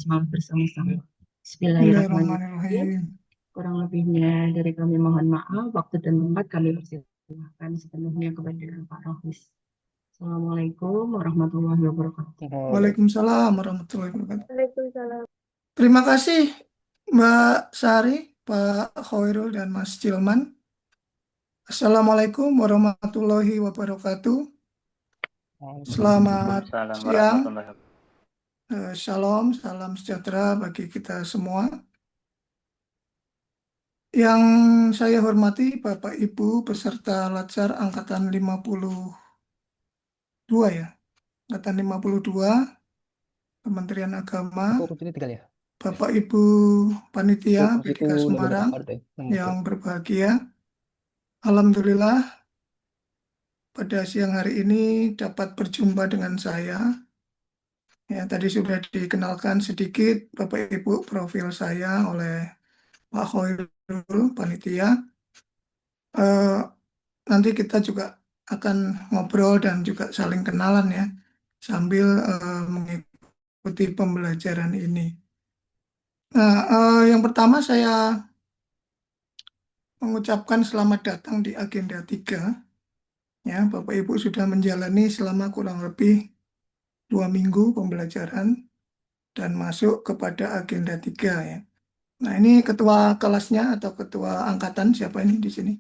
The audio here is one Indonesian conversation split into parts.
bersemangat bersama-sama. Bismillahirrahmanirrahim. Bismillahirrahmanirrahim. Kurang lebihnya dari kami mohon maaf. Waktu dan tempat kami persilahkan sepenuhnya kepada Pak Rofis. Assalamualaikum warahmatullahi wabarakatuh. Waalaikumsalam warahmatullahi wabarakatuh. Waalaikumsalam. Terima kasih Mbak Sari, Pak Khairul, dan Mas Cilman. Assalamualaikum warahmatullahi wabarakatuh. Selamat Waalaikumsalam siang, warahmatullahi wabarakatuh. Shalom, salam sejahtera bagi kita semua. Yang saya hormati Bapak Ibu peserta Latsar Angkatan 52 ya, Angkatan 52, Kementerian Agama, Aku kursinya tiga ya. Bapak Ibu Panitia Kursiku PDK udah berapa Semarang partai? yang berbahagia. Alhamdulillah pada siang hari ini dapat berjumpa dengan saya. Ya, tadi sudah dikenalkan sedikit Bapak Ibu profil saya oleh Pak Khairul, Panitia. Eh, Nanti kita juga akan ngobrol dan juga saling kenalan ya, sambil mengikuti pembelajaran ini. Nah, yang pertama saya mengucapkan selamat datang di agenda 3. Ya, Bapak Ibu sudah menjalani selama kurang lebih 2 minggu pembelajaran dan masuk kepada agenda 3 ya. Nah, ini ketua kelasnya atau ketua angkatan siapa ini di sini?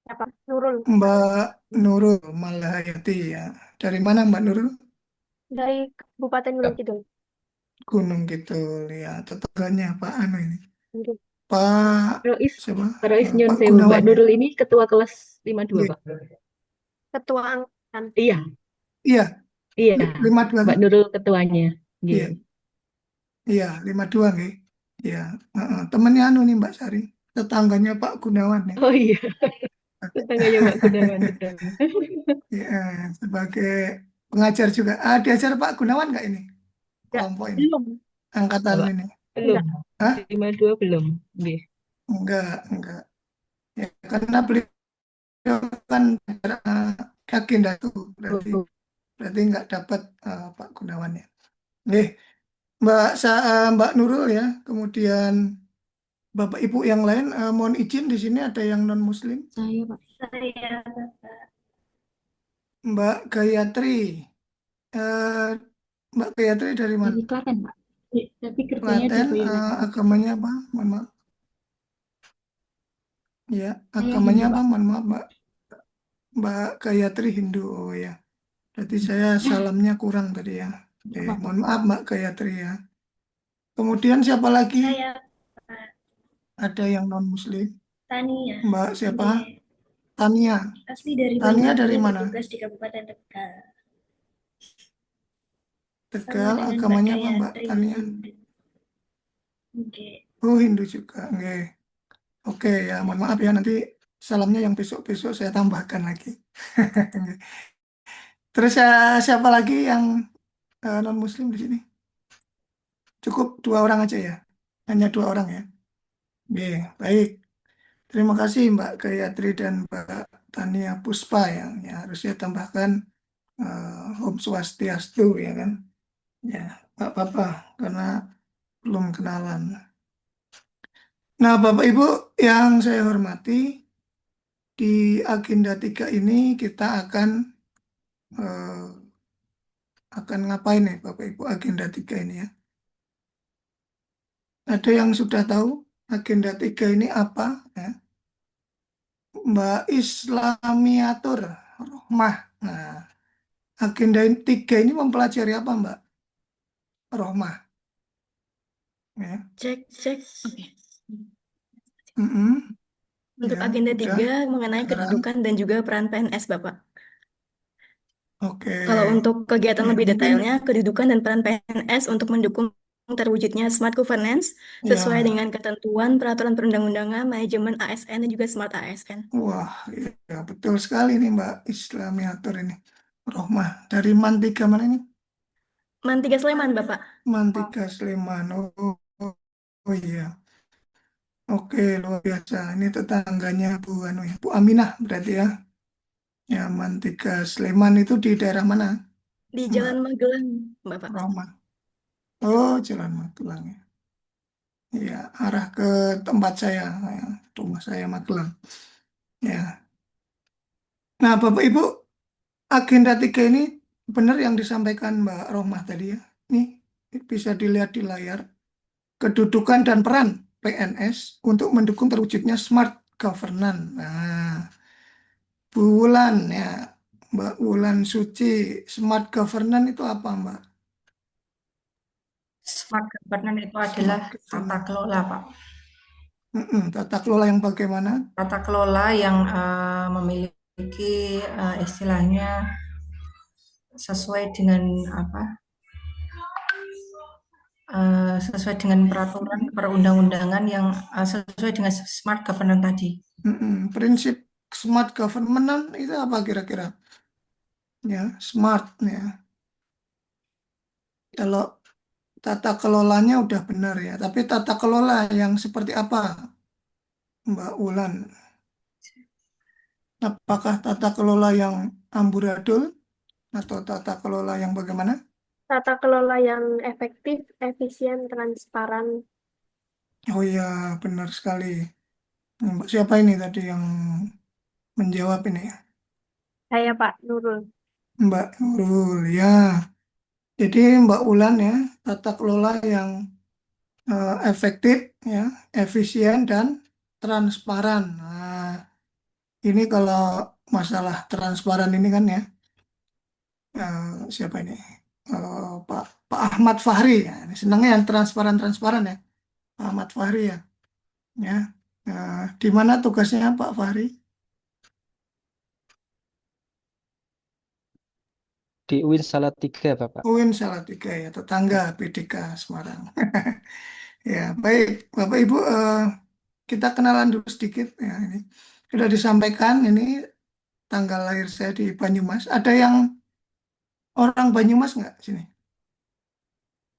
Apa? Nurul. Mbak Nurul Malahayati ya. Dari mana Mbak Nurul? Dari Kabupaten Gunung Kidul. Gunung Kidul ya. Tetangganya Pak Anu ini. Oke. Pak Rois, siapa? Rois Nyun Pak Sewu. Mbak Gunawan ya. Nurul ini ketua kelas 52, Iya, Pak. Ketua Angkatan. Iya, iya, iya. 52 Mbak kan? Nurul ketuanya. Iya, Nggih. iya 52 nggih. Iya, temennya Anu nih Mbak Sari. Tetangganya Pak Gunawan ya. Oh iya, tetangganya Mbak Gunawan betul. Iya, sebagai pengajar juga. Diajar Pak Gunawan nggak ini? Enggak, Kelompok ini, belum. angkatan Mbak, ini. belum. Enggak. Hah? 52 belum. Nggih. Enggak. Ya, karena beliau kan agenda itu berarti Oh, berarti nggak dapat Pak Gunawan ya. Nih, Mbak Nurul ya. Kemudian Bapak Ibu yang lain mohon izin di sini ada yang non Muslim. saya Pak. Saya Mbak Gayatri. Eh, Mbak Gayatri dari mana? Dari Klaten, Pak. Tapi kerjanya di Klaten. Boyolali. Agamanya apa? Mohon maaf. Ya, Saya agamanya Hindu, apa? Pak. Mohon maaf, Mbak Gayatri Hindu. Oh ya. Berarti saya salamnya kurang tadi ya. Nggak Oke, apa-apa. mohon maaf Mbak Gayatri ya. Kemudian siapa lagi? Ada yang non Muslim. Tania. Mbak siapa? Oke. Tania. Asli dari Tania Bandung, dari saya mana? bertugas di Kabupaten Tegal. Tegal. Sama dengan Mbak Agamanya apa Mbak Gayatri. Tania? Oke. Oh Hindu juga. Oke. Oke ya, mohon maaf ya nanti salamnya yang besok-besok saya tambahkan lagi. Terus siapa lagi yang non Muslim di sini? Cukup 2 orang aja ya. Hanya 2 orang ya. Oke, baik. Terima kasih Mbak Gayatri dan Mbak Tania Puspa yang harusnya tambahkan Om Swastiastu ya kan. Ya, nggak apa-apa karena belum kenalan. Nah, Bapak Ibu yang saya hormati, di agenda 3 ini kita eh, akan ngapain nih Bapak Ibu agenda 3 ini ya. Ada yang sudah tahu agenda 3 ini apa? Ya? Mbak Islamiatur Rohmah. Nah, agenda 3 ini mempelajari apa Mbak Rohmah? Ya. Cek. Oke. Mm-mm. Untuk Ya, agenda udah. 3 mengenai Sekarang, kedudukan dan juga peran PNS, Bapak. oke. Kalau untuk kegiatan Ya, lebih mungkin detailnya, kedudukan dan peran PNS untuk mendukung terwujudnya smart governance sesuai ya, dengan ketentuan peraturan perundang-undangan, manajemen ASN dan juga smart ASN. wah, ya, betul sekali nih Mbak Islamiatur ini. Rohmah dari Mantiga mana ini? Mantiga Sleman, Bapak. Mantiga Sleman. Oh iya. Oke, luar biasa. Ini tetangganya Bu Anu ya, Bu Aminah berarti ya. Ya, Mantiga Sleman itu di daerah mana? Di Jalan Mbak Magelang, Bapak. Roma? Oh, Jalan Magelang ya. Ya, arah ke tempat saya, ya, rumah saya Magelang. Ya. Nah, Bapak Ibu, agenda 3 ini benar yang disampaikan Mbak Rohmah tadi ya. Nih, bisa dilihat di layar. Kedudukan dan peran PNS untuk mendukung terwujudnya smart governance. Nah, Bulan ya, Mbak Bulan Suci, smart governance itu apa, Mbak? Smart governance itu adalah Smart tata governance. kelola, Pak. Tata kelola yang bagaimana? Tata kelola yang memiliki istilahnya sesuai dengan apa? Sesuai dengan peraturan perundang-undangan yang sesuai dengan smart governance tadi. Prinsip smart government itu apa kira-kira? Ya, smart ya. Kalau tata kelolanya udah benar ya, tapi tata kelola yang seperti apa, Mbak Wulan? Apakah tata kelola yang amburadul atau tata kelola yang bagaimana? Tata kelola yang efektif, efisien, transparan. Oh ya, benar sekali. Mbak siapa ini tadi yang menjawab ini? Saya Pak Nurul. Mbak Nurul ya. Jadi Mbak Ulan ya, tata kelola yang efektif ya, efisien dan transparan. Nah, ini kalau masalah transparan ini kan ya, siapa ini? Kalau Pak Pak Ahmad Fahri ya, ini senangnya yang transparan-transparan ya, Pak Ahmad Fahri ya. Ya, di mana tugasnya Pak Fahri? Di UIN Salatiga, Bapak. UIN Salatiga ya, tetangga PDK Semarang. Ya, baik, Bapak Ibu, kita kenalan dulu sedikit ya ini. Sudah disampaikan ini tanggal lahir saya di Banyumas. Ada yang orang Banyumas nggak sini?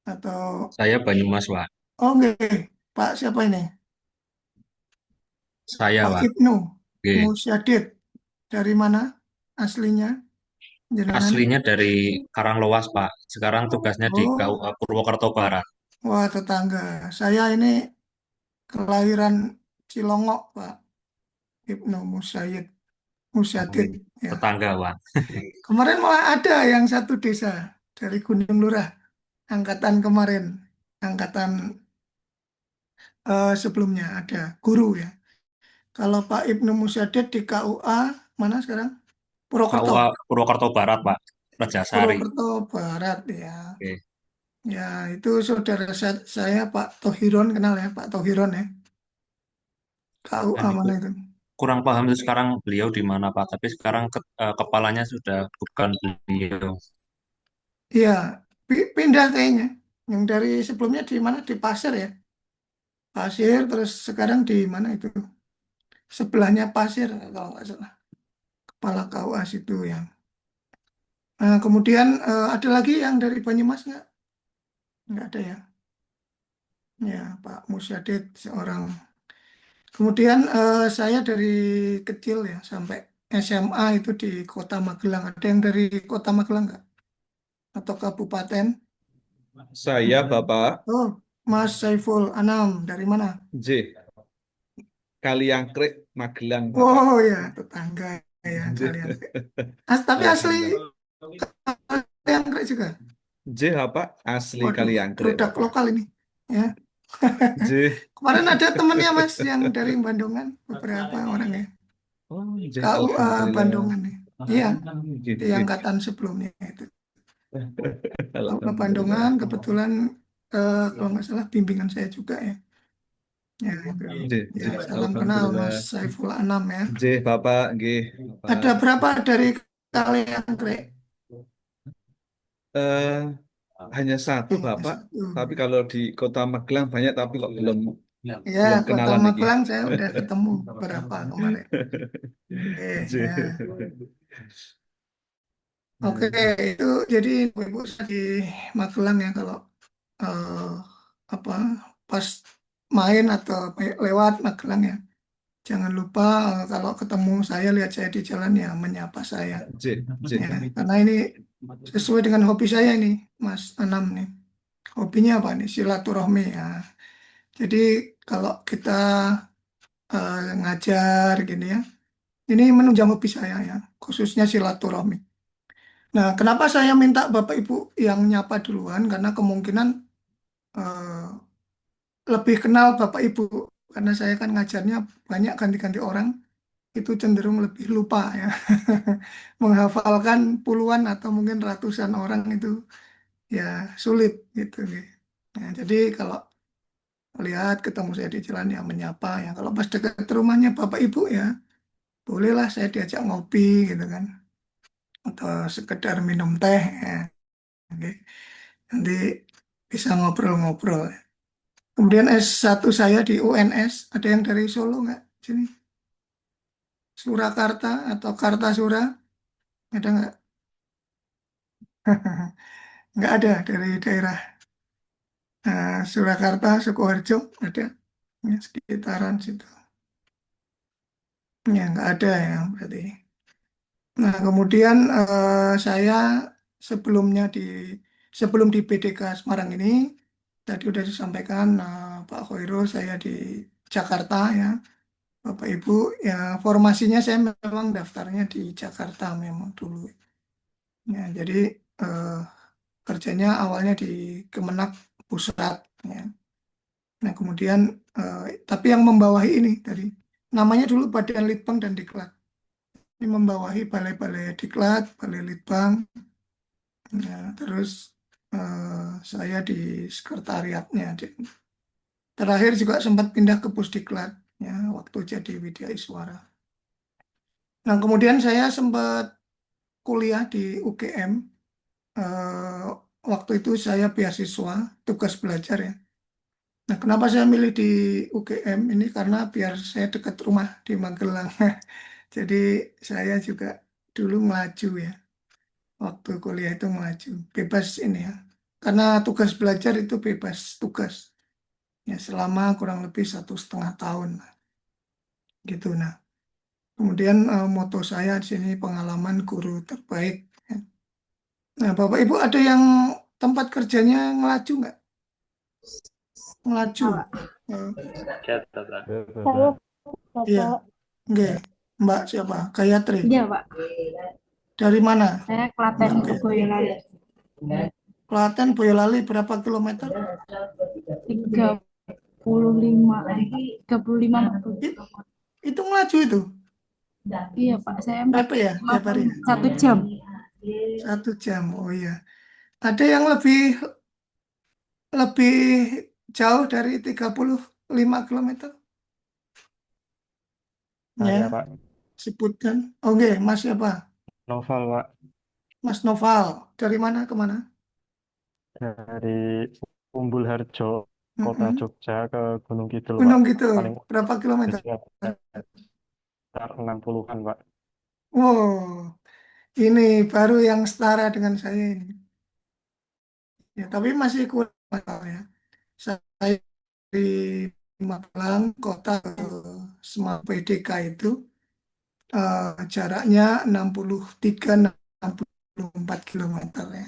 Atau Saya Banyumas, Pak. oh enggak, Pak siapa ini? Saya, Pak Pak. Ibnu Oke. Musyadid. Dari mana aslinya jenengan? Aslinya dari Karanglewas, Pak. Sekarang tugasnya di Oh, KUA Purwokerto Barat. wah tetangga. Saya ini kelahiran Cilongok, Pak Ibnu Musyadid. Oke. Ya. Tetangga, Pak. Kemarin malah ada yang satu desa dari Gunung Lurah, angkatan kemarin, angkatan sebelumnya ada guru ya. Kalau Pak Ibnu Musyadid di KUA mana sekarang? Purwokerto. KUA Purwokerto Barat, Pak. Rajasari. Purwokerto Barat ya. Oke. Ya itu saudara saya Pak Tohiron, kenal ya Pak Tohiron ya. Dan KUA itu mana itu? kurang paham itu sekarang beliau di mana, Pak. Tapi sekarang kepalanya sudah bukan beliau. Iya, pindah kayaknya. Yang dari sebelumnya di mana? Di Pasir ya. Pasir terus sekarang di mana itu? Sebelahnya Pasir kalau nggak salah. Kepala KUA situ yang. Nah, kemudian ada lagi yang dari Banyumas nggak? Nggak ada ya. Ya, Pak Musyadid seorang. Kemudian saya dari kecil ya sampai SMA itu di Kota Magelang. Ada yang dari Kota Magelang nggak? Atau kabupaten? Saya Bapak Oh, Mas Saiful Anam dari mana? J. Kaliangkrik, Magelang, Bapak. Oh ya, tetangga ya J. kalian. Tapi asli Alhamdulillah. Kaliangkrik juga. J Bapak asli Waduh, Kaliangkrik, produk Bapak. lokal ini. Ya. J. Kemarin ada temennya Mas yang dari Bandungan, beberapa orang ya. Oh, J. KUA Alhamdulillah. Bandungan ya. Iya, J. di J. angkatan sebelumnya itu. KUA Alhamdulillah. Bandungan kebetulan kalau nggak salah bimbingan saya juga ya. Ya itu. J. Ya, J. salam kenal Mas Alhamdulillah. Saiful Anam ya. J Bapak, G Ada Bapak. berapa dari Kaliangkrik? Eh, hanya satu Hanya Bapak. satu. Tapi kalau di Kota Magelang banyak, tapi kok belum Ya, belum Kota kenalan nih. Magelang saya udah ketemu berapa kemarin. J. Ya. Oke, itu jadi Ibu di Magelang ya kalau eh, apa pas main atau lewat Magelang ya. Jangan lupa kalau ketemu saya, lihat saya di jalan ya menyapa saya. J, J. Ya, karena ini sesuai dengan hobi saya ini, Mas Anam nih. Hobinya apa nih? Silaturahmi ya. Jadi kalau kita ngajar gini ya, ini menunjang hobi saya ya, khususnya silaturahmi. Nah, kenapa saya minta Bapak Ibu yang nyapa duluan? Karena kemungkinan eh, lebih kenal Bapak Ibu. Karena saya kan ngajarnya banyak ganti-ganti orang, itu cenderung lebih lupa ya. Menghafalkan puluhan atau mungkin ratusan orang itu ya sulit gitu. Nah, jadi kalau lihat ketemu saya di jalan ya menyapa ya. Kalau pas dekat rumahnya Bapak Ibu ya, bolehlah saya diajak ngopi gitu kan. Atau sekedar minum teh ya. Oke. Nanti bisa ngobrol-ngobrol. Kemudian S1 saya di UNS, ada yang dari Solo nggak? Sini, Surakarta atau Kartasura, ada nggak? Nggak ada dari daerah Surakarta, Sukoharjo, ada ya, sekitaran situ. Ya, nggak ada ya berarti. Nah, kemudian saya sebelumnya sebelum di BDK Semarang ini, tadi sudah disampaikan Pak Khairul, saya di Jakarta ya. Bapak Ibu, ya formasinya saya memang daftarnya di Jakarta memang dulu. Ya, jadi eh, kerjanya awalnya di Kemenak Pusat. Ya. Nah, kemudian tapi yang membawahi ini tadi namanya dulu Badan Litbang dan Diklat. Ini membawahi balai-balai Diklat, balai Litbang. Ya, terus saya di sekretariatnya. Terakhir juga sempat pindah ke Pusdiklat ya waktu jadi Widya Iswara. Nah, kemudian saya sempat kuliah di UGM. Eh, Waktu itu saya beasiswa tugas belajar ya. Nah, kenapa saya milih di UGM ini? Karena biar saya dekat rumah di Magelang. Jadi saya juga dulu melaju ya. Waktu kuliah itu melaju. Bebas ini ya. Karena tugas belajar itu bebas tugas. Ya, selama kurang lebih 1,5 tahun. Gitu. Nah, kemudian moto saya di sini pengalaman guru terbaik. Ya. Nah, Bapak Ibu ada yang tempat kerjanya ngelaju nggak? Ngelaju. Eh, Saya iya, Bapak, nggak. Mbak siapa? Gayatri. Iya, Pak. Dari mana? Saya Klaten Mbak Gayatri. Boyolali. Klaten Boyolali berapa kilometer? 35, 35. It- itu ngelaju itu. Iya, Pak. Saya Berapa ya tiap hari? 1 jam. 1 jam. Oh iya. Ada yang lebih jauh dari 35 kilometer? Saya Ya, Pak, sebutkan. Oke, Mas siapa? novel Pak, Mas Noval. Dari mana ke mana? dari Umbul Harjo, kota Mm-mm. Jogja ke Gunung Kidul Pak, Gunung Kidul. paling Berapa kilometer? sekitar 60-an Pak. Wow, ini baru yang setara dengan saya ini. Ya, tapi masih kurang ya. Saya di Magelang, kota Semarang PDK itu jaraknya 63-64 kilometer ya.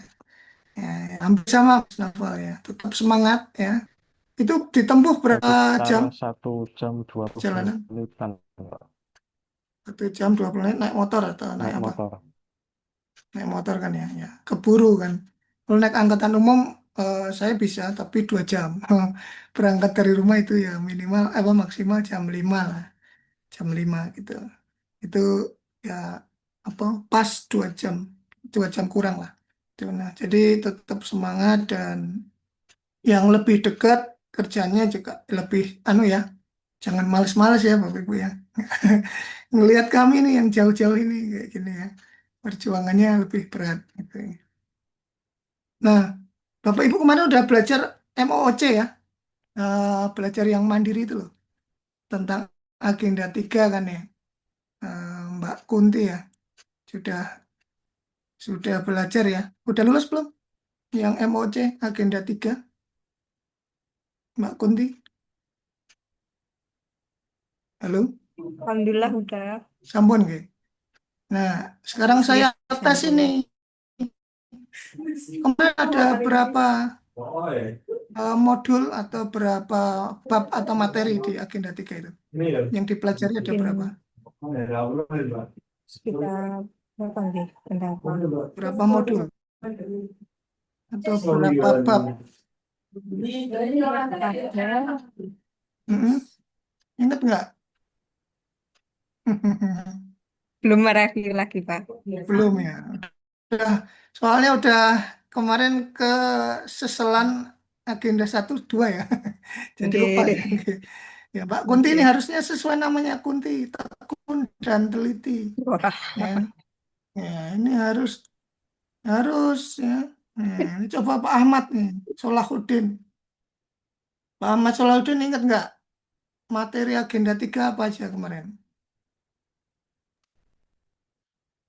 Ya, hampir sama Mas Naval ya. Tetap semangat ya. Itu ditempuh berapa Sekitar jam 1 jam 20 perjalanan? menitan Pak, 1 jam 20 menit naik motor atau naik naik apa? motor. Naik motor kan ya, ya. Keburu kan. Kalau naik angkutan umum saya bisa, tapi 2 jam. Berangkat dari rumah itu ya minimal apa maksimal jam 5 lah, jam 5 gitu. Itu ya apa pas 2 jam, 2 jam kurang lah. Itu, nah, jadi tetap semangat dan yang lebih dekat kerjanya juga lebih anu ya, jangan males-males ya Bapak Ibu ya. Ngelihat kami nih yang jauh-jauh ini kayak gini ya, perjuangannya lebih berat gitu ya. Nah, Bapak Ibu kemarin udah belajar MOOC ya, belajar yang mandiri itu loh, tentang agenda 3 kan ya. Mbak Kunti ya, sudah sudah belajar ya. Udah lulus belum? Yang MOOC agenda 3 Mbak Kunti? Halo? Alhamdulillah udah. Sampun nggih. Nah, sekarang saya tes ini. Kemarin ada berapa modul atau berapa bab atau materi di agenda 3 itu? Yang dipelajari ada berapa? Sekitar berapa nih? Berapa modul? Atau berapa bab? Mm-mm. Ingat nggak? Belum lagi, Pak. Belum ya. Soalnya udah kemarin ke seselan agenda 1, 2 ya. Jadi lupa ya. Ya, Mbak Kunti ini harusnya sesuai namanya Kunti, tekun dan teliti. Wah, Ya, ya ini harus ya. Nah, ini coba Pak Ahmad nih, Solahuddin. Pak Ahmad Solahuddin ingat nggak materi agenda 3 apa aja kemarin?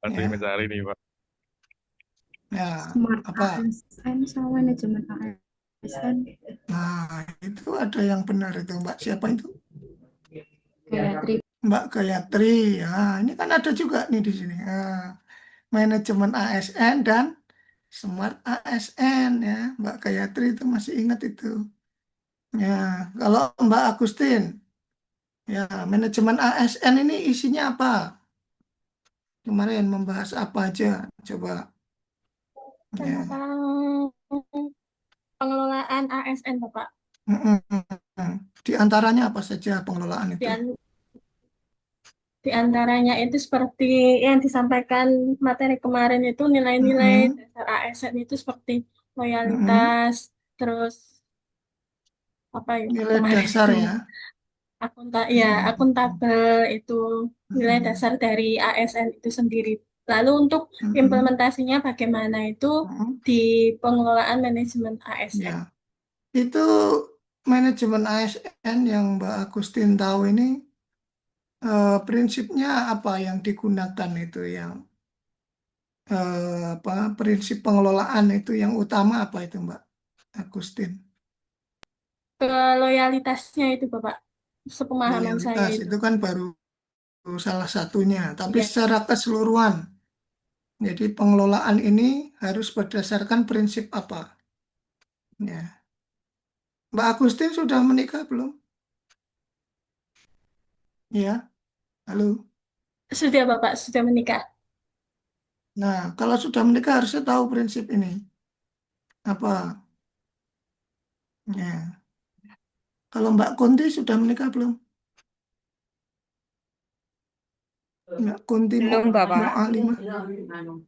Masih Ya, mencari nih, Pak. ya Smart apa? ASN sama manajemen ASN. Nah, itu ada yang benar itu Mbak. Siapa itu? Gayatri. Mbak Gayatri. Ya, ini kan ada juga nih di sini. Manajemen ASN dan Smart ASN ya. Mbak Gayatri itu masih ingat itu. Ya, kalau Mbak Agustin, ya manajemen ASN ini isinya apa? Kemarin membahas apa aja? Coba. Ya. Tentang pengelolaan ASN, Bapak. Mm-mm. Di antaranya apa saja pengelolaan Di, itu? an- di antaranya itu seperti yang disampaikan materi kemarin itu nilai-nilai Mm-mm. dasar ASN itu seperti Mm-mm. loyalitas, terus apa itu Nilai kemarin dasar itu ya. Mm-mm. akuntabel itu nilai Mm-mm. dasar dari ASN itu sendiri. Lalu untuk Mm-mm. implementasinya bagaimana itu Mm-mm. di pengelolaan manajemen ASN. Ya, itu manajemen ASN yang Mbak Agustin tahu ini prinsipnya apa yang digunakan itu yang apa prinsip pengelolaan itu yang utama apa itu Mbak Agustin? Ke loyalitasnya itu Bapak, sepemahaman saya Loyalitas itu. itu kan baru salah satunya, tapi Ya, secara keseluruhan. Jadi pengelolaan ini harus berdasarkan prinsip apa? Ya. Mbak Agustin sudah menikah belum? Ya, halo. sudah Bapak, sudah menikah. Nah, kalau sudah menikah harusnya tahu prinsip ini. Apa? Ya. Kalau Mbak Kunti sudah menikah belum? Mbak Kunti belum, Bapak. Mu'alimah?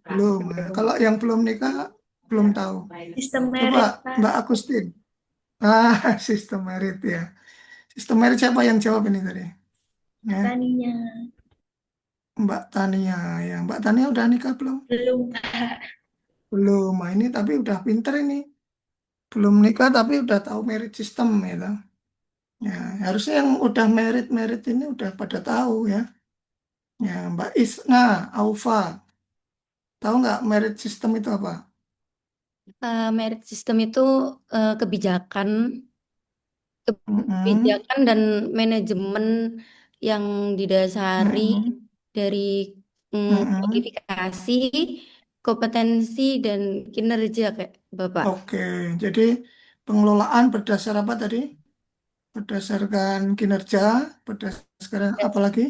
Belum. Nah, kalau yang belum nikah belum tahu. Sistem Coba merit, Pak. Mbak Agustin. Ah, sistem merit ya. Sistem merit siapa yang jawab ini tadi? Ya, Taninya. Mbak Tania. Ya, Mbak Tania udah nikah belum? Belum, Pak. Belum. Nah, ini tapi udah pinter ini. Belum nikah tapi udah tahu merit system gitu. Ya, harusnya yang udah merit ini udah pada tahu ya. Ya, Mbak Isna, Aufa, tahu nggak merit system itu apa? Merit system itu kebijakan Mm-mm, dan manajemen yang didasari mm-mm, dari mm-mm. kualifikasi, kompetensi, dan kinerja kayak Bapak. Oke, jadi pengelolaan berdasar apa tadi? Berdasarkan kinerja, berdasarkan apa lagi?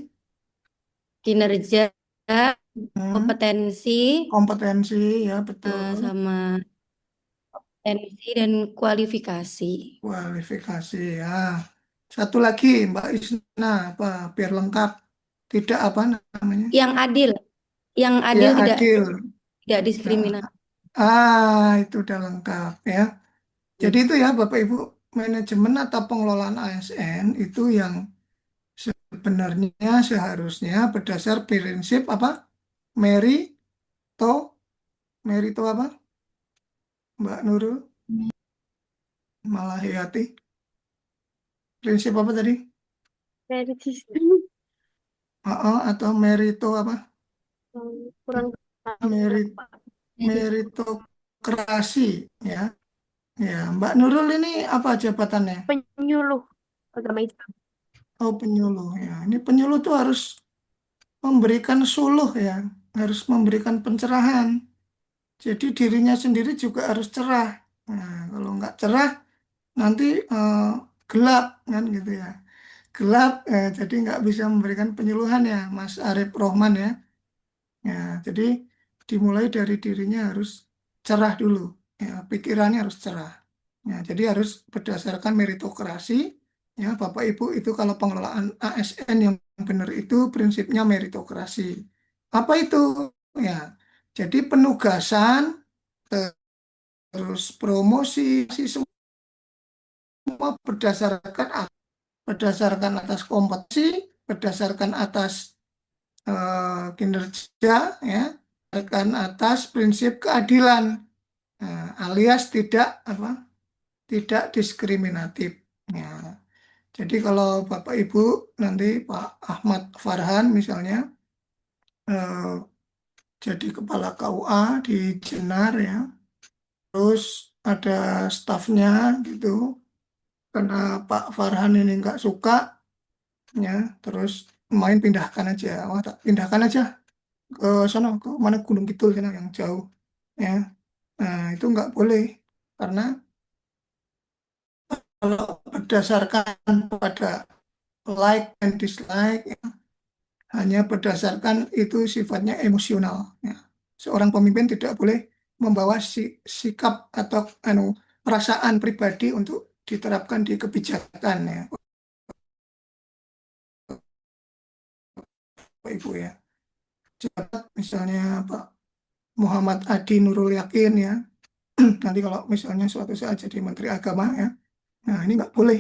Kinerja, Hmm, kompetensi, kompetensi, ya betul. sama kompetensi dan kualifikasi. Kualifikasi, ya. Satu lagi, Mbak Isna, apa? Biar lengkap. Tidak apa namanya? Yang adil, yang Ya adil tidak adil. Nah, diskriminatif. itu udah lengkap ya. Jadi itu ya Bapak Ibu, manajemen atau pengelolaan ASN itu yang sebenarnya seharusnya berdasar prinsip apa? Merito, Merito apa? Mbak Nurul, Malahiyati. Prinsip apa tadi? Merit system Atau merito apa? kurang Merit, Pak. meritokrasi ya. Ya, Mbak Nurul ini apa jabatannya? Penyuluh agama Islam. Oh, penyuluh ya. Ini penyuluh tuh harus memberikan suluh ya, harus memberikan pencerahan. Jadi dirinya sendiri juga harus cerah. Nah, kalau nggak cerah nanti gelap kan gitu ya. Gelap, jadi nggak bisa memberikan penyuluhan ya, Mas Arif Rohman ya. Ya, jadi dimulai dari dirinya harus cerah dulu, ya, pikirannya harus cerah. Ya, jadi harus berdasarkan meritokrasi. Ya, Bapak Ibu itu kalau pengelolaan ASN yang benar itu prinsipnya meritokrasi. Apa itu? Ya, jadi penugasan, terus promosi, semua berdasarkan atas kompetensi, berdasarkan atas kinerja, ya, berdasarkan atas prinsip keadilan. Nah, alias tidak diskriminatif. Ya. Jadi kalau Bapak Ibu nanti Pak Ahmad Farhan misalnya eh, jadi kepala KUA di Jenar ya, terus ada stafnya gitu, karena Pak Farhan ini nggak suka ya, terus main pindahkan aja, pindahkan aja ke sana, ke mana Gunung Kidul sana yang jauh ya. Nah itu nggak boleh karena kalau berdasarkan pada like and dislike ya, hanya berdasarkan itu sifatnya emosional ya. Seorang pemimpin tidak boleh membawa sikap atau perasaan pribadi untuk diterapkan di kebijakan ya Pak Ibu ya. Jabat misalnya Pak Muhammad Adi Nurul Yakin ya, nanti kalau misalnya suatu saat jadi Menteri Agama ya, nah ini nggak boleh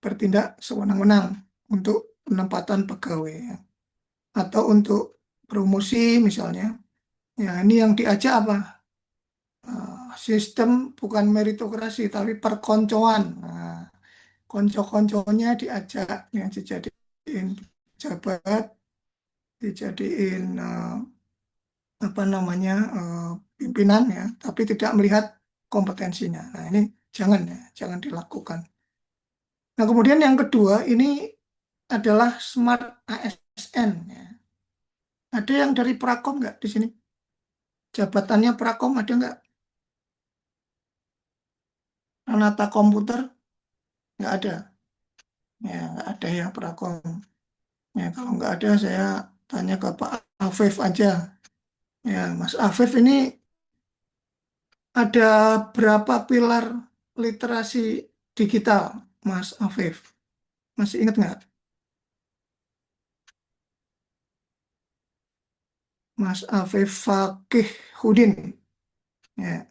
bertindak sewenang-wenang untuk penempatan pegawai ya. Atau untuk promosi misalnya, ya ini yang diajak apa? Sistem bukan meritokrasi tapi perkoncoan. Nah, konco-konconya diajak yang dijadiin jabat, dijadiin apa namanya pimpinan ya, tapi tidak melihat kompetensinya. Nah ini jangan ya, jangan dilakukan. Nah kemudian yang kedua ini adalah smart ASN ya. Ada yang dari Prakom nggak di sini? Jabatannya Prakom ada nggak? Anata komputer nggak ada. Ya nggak ada ya Prakom. Ya kalau nggak ada saya tanya ke Pak Afif aja. Ya Mas Afif ini ada berapa pilar literasi digital, Mas Afif? Masih ingat nggak? Mas Afif Fakih Hudin. Ya.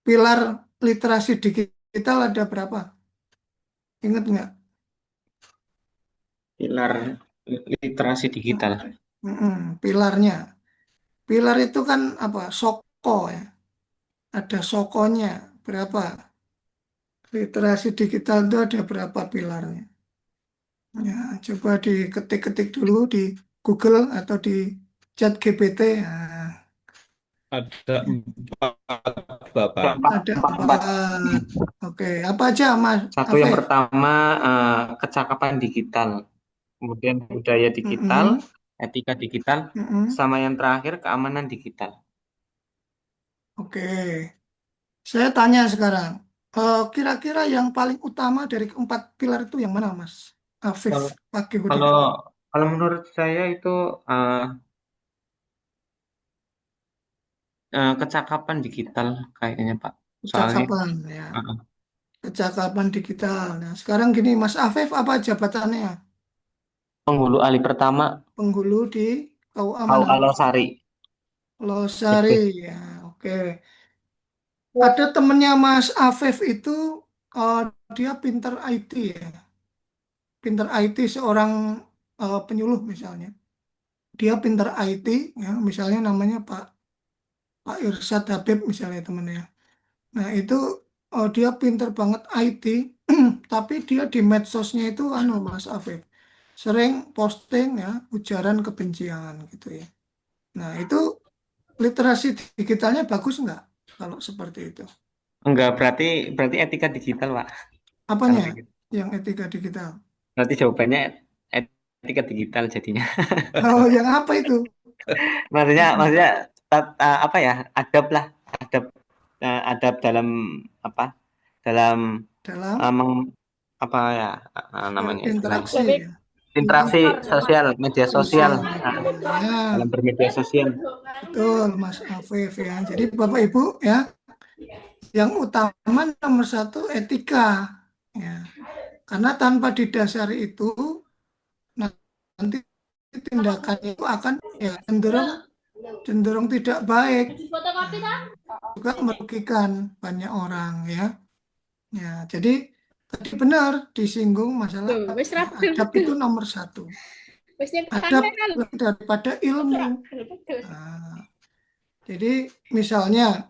Pilar literasi digital ada berapa? Ingat nggak? Pilar literasi digital. Pilarnya. Pilar itu kan apa? Soko ya. Ada sokonya. Berapa? Literasi digital itu ada berapa pilarnya? Ya, coba diketik-ketik dulu di Google atau di chat GPT. Nah, Ada 4, Bapak. ada empat. Oke, apa aja Mas Satu yang Afif? pertama kecakapan digital, kemudian budaya digital, etika digital, sama yang terakhir keamanan digital. Oke, saya tanya sekarang, kira-kira yang paling utama dari keempat pilar itu yang mana Mas Afif Kalau Fakihudin? kalau kalau menurut saya itu kecakapan digital kayaknya Pak. Soalnya Kecakapan ya, kecakapan digital. Nah, sekarang gini Mas Afif apa jabatannya? penghulu alih pertama Penghulu di KUA mana? KUA Losari. Losari ya, oke. Ada temennya Mas Afif itu eh, dia pinter IT ya, pinter IT seorang penyuluh misalnya. Dia pinter IT ya, misalnya namanya Pak Irsyad Habib misalnya temennya. Nah itu dia pinter banget IT, tapi dia di medsosnya itu Mas Afif sering posting ya ujaran kebencian gitu ya. Nah itu literasi digitalnya bagus nggak kalau seperti itu? Enggak, berarti etika digital Pak. Kalau Apanya gitu. yang etika digital? Berarti jawabannya etika digital jadinya. Oh, yang apa itu? Maksudnya apa ya? Adab lah, adab adab dalam apa? Dalam Dalam apa ya namanya istilahnya? interaksi ya. Interaksi sosial, media sosial, Sosial media. Ya, dalam bermedia sosial. betul Mas Afif ya. Jadi Bapak Ibu ya, yang utama nomor satu etika ya. Karena tanpa didasari itu nanti tindakannya itu akan ya cenderung tidak baik, juga merugikan banyak orang ya. Ya, jadi tadi benar disinggung masalah adab itu nomor satu. Adab daripada ilmu. Nah, jadi misalnya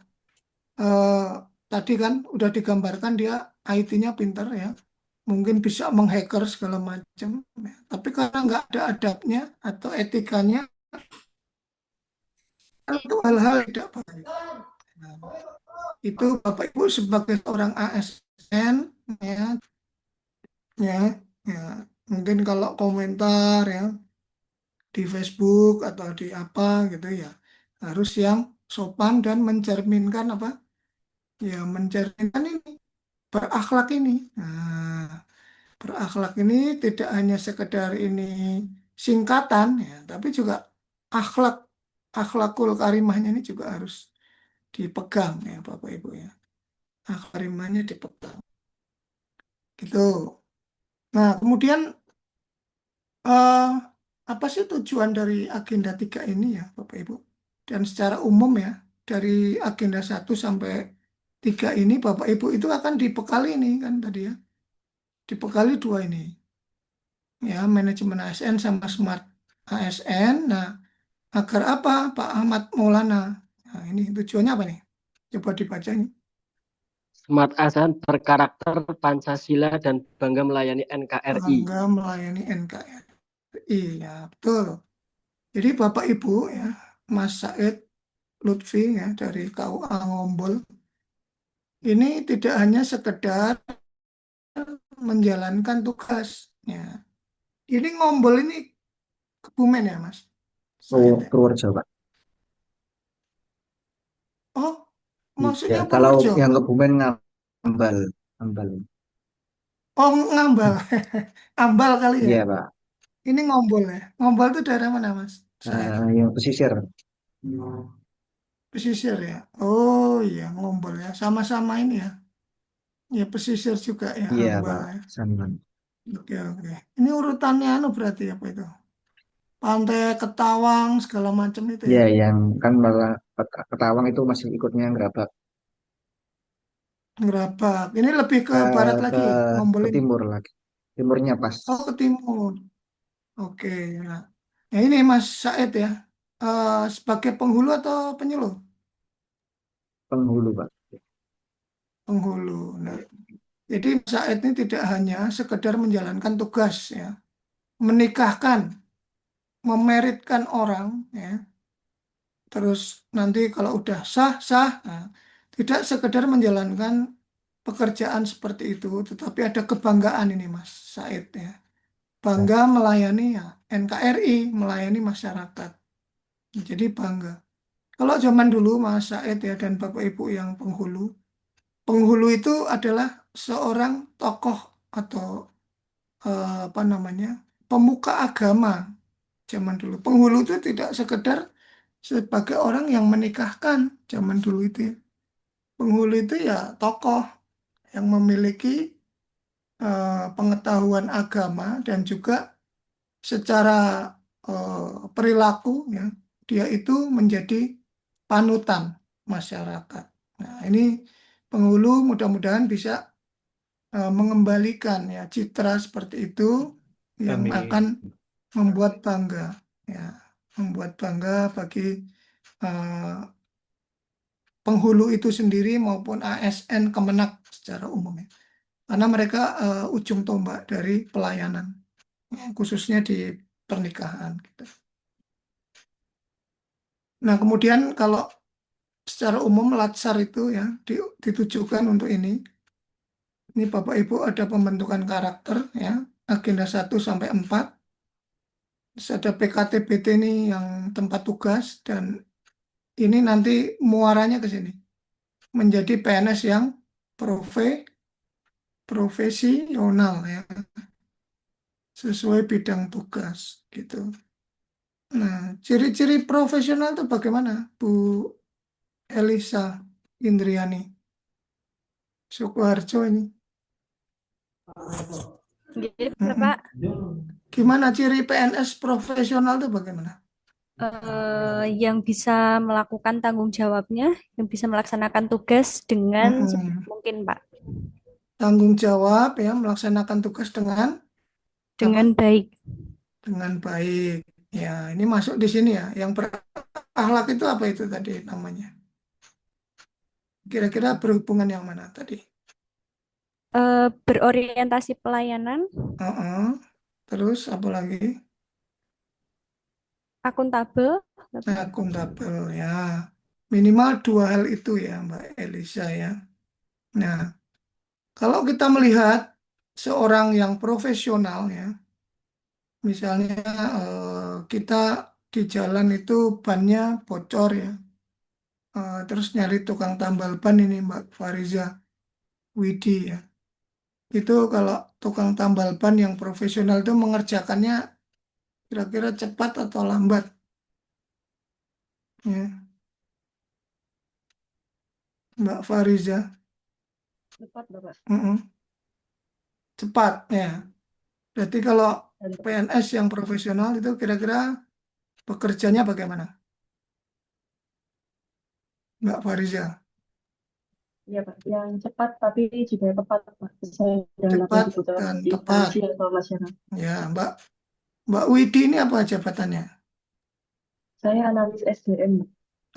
tadi kan udah digambarkan dia IT-nya pinter ya, mungkin bisa menghacker segala macam. Ya. Tapi karena nggak ada adabnya atau etikanya, itu hal-hal tidak baik. Nah, itu Bapak Ibu sebagai seorang ASN ya, ya mungkin kalau komentar ya di Facebook atau di apa gitu ya harus yang sopan dan mencerminkan apa ya mencerminkan ini berakhlak ini. Nah, berakhlak ini tidak hanya sekedar ini singkatan ya, tapi juga akhlak akhlakul karimahnya ini juga harus dipegang ya Bapak Ibu ya. Akhlak karimahnya dipegang. Gitu. Nah, kemudian eh, apa sih tujuan dari agenda 3 ini ya Bapak Ibu? Dan secara umum ya, dari agenda 1 sampai 3 ini Bapak Ibu itu akan dibekali ini kan tadi ya. Dibekali 2 ini. Ya, manajemen ASN sama smart ASN. Nah, agar apa Pak Ahmad Maulana? Nah, ini tujuannya apa nih? Coba dibaca ini. Smart ASN berkarakter Pancasila dan bangga melayani NKRI. Bangga melayani NKRI, ya betul. Jadi Bapak Ibu ya, Mas Said Lutfi ya dari KUA Ngombol, ini tidak hanya sekedar menjalankan tugas. Ya. Ini Ngombol ini Kebumen ya Mas? Said ya? Purworejo, Pak. Oh, Iya, maksudnya kalau Purworejo? yang Kebumen Ngambal, Ngambal. Oh, Ngambal. Ambal kali ya? Iya, Pak. Ini Ngombol ya? Ngombol itu daerah mana Mas? Said? Yang pesisir. Pesisir ya? Oh iya, Ngombol ya. Sama-sama ini ya. Ya pesisir juga ya, Iya, Ambal Pak. ya. Sama. Oke, oke. Ini urutannya anu berarti apa itu? Pantai Ketawang segala macam itu Iya, ya. yang kan malah Ketawang itu masih ikutnya Ngerabak. Ngerabak. Ini lebih ke barat Ke, lagi, Ngombol ke ini. timur lagi. Timurnya pas. Oh, ke timur. Oke, ya. Ya ini Mas Said ya. Sebagai penghulu atau penyuluh? Penghulu, Pak. Penghulu. Nah, jadi Mas Said ini tidak hanya sekedar menjalankan tugas ya, menikahkan, memeritkan orang ya. Terus nanti kalau udah sah, nah, tidak sekedar menjalankan pekerjaan seperti itu, tetapi ada kebanggaan ini Mas Said ya. Bangga melayani ya, NKRI, melayani masyarakat. Jadi bangga. Kalau zaman dulu Mas Said ya dan Bapak Ibu yang penghulu, penghulu itu adalah seorang tokoh atau apa namanya, pemuka agama zaman dulu. Penghulu itu tidak sekedar sebagai orang yang menikahkan zaman dulu itu ya. Penghulu itu ya tokoh yang memiliki pengetahuan agama dan juga secara perilaku ya dia itu menjadi panutan masyarakat. Nah, ini penghulu mudah-mudahan bisa mengembalikan ya citra seperti itu yang Amin. akan membuat bangga ya, membuat bangga bagi eh, penghulu itu sendiri maupun ASN Kemenak secara umum ya. Karena mereka ujung tombak dari pelayanan ya, khususnya di pernikahan gitu. Nah, kemudian kalau secara umum Latsar itu ya ditujukan untuk ini. Ini Bapak Ibu ada pembentukan karakter ya, agenda 1 sampai 4. Terus ada PKTBT ini yang tempat tugas, dan ini nanti muaranya ke sini menjadi PNS yang profesional ya, sesuai bidang tugas gitu. Nah, ciri-ciri profesional itu bagaimana, Bu Elisa Indriani Sukoharjo ini? Gitu, Mm-mm. Pak. Gimana ciri PNS profesional itu bagaimana? Yang bisa melakukan tanggung jawabnya, yang bisa melaksanakan tugas dengan sebaik Mm-mm. mungkin, Pak. Tanggung jawab ya, melaksanakan tugas dengan apa? Dengan baik. Dengan baik. Ya, ini masuk di sini ya. Yang berakhlak itu apa itu tadi namanya? Kira-kira berhubungan yang mana tadi? Berorientasi pelayanan, Heeh. Terus apa lagi? akuntabel, Akuntabel ya. Minimal dua hal itu ya, Mbak Elisa ya. Nah, kalau kita melihat seorang yang profesional ya, misalnya kita di jalan itu bannya bocor ya. Terus nyari tukang tambal ban ini Mbak Fariza Widi ya. Itu kalau tukang tambal ban yang profesional itu mengerjakannya kira-kira cepat atau lambat ya, Mbak Fariza. Cepat, Bapak. Mm-mm. Cepat ya. Berarti kalau Dan PNS yang profesional itu kira-kira pekerjanya bagaimana, Mbak Fariza? ya Pak, yang cepat tapi juga tepat Pak, sesuai dengan apa yang Cepat dibutuhkan dan tepat. instansi atau masyarakat. Ya, Mbak Widi ini apa jabatannya? Saya analis SDM, Pak.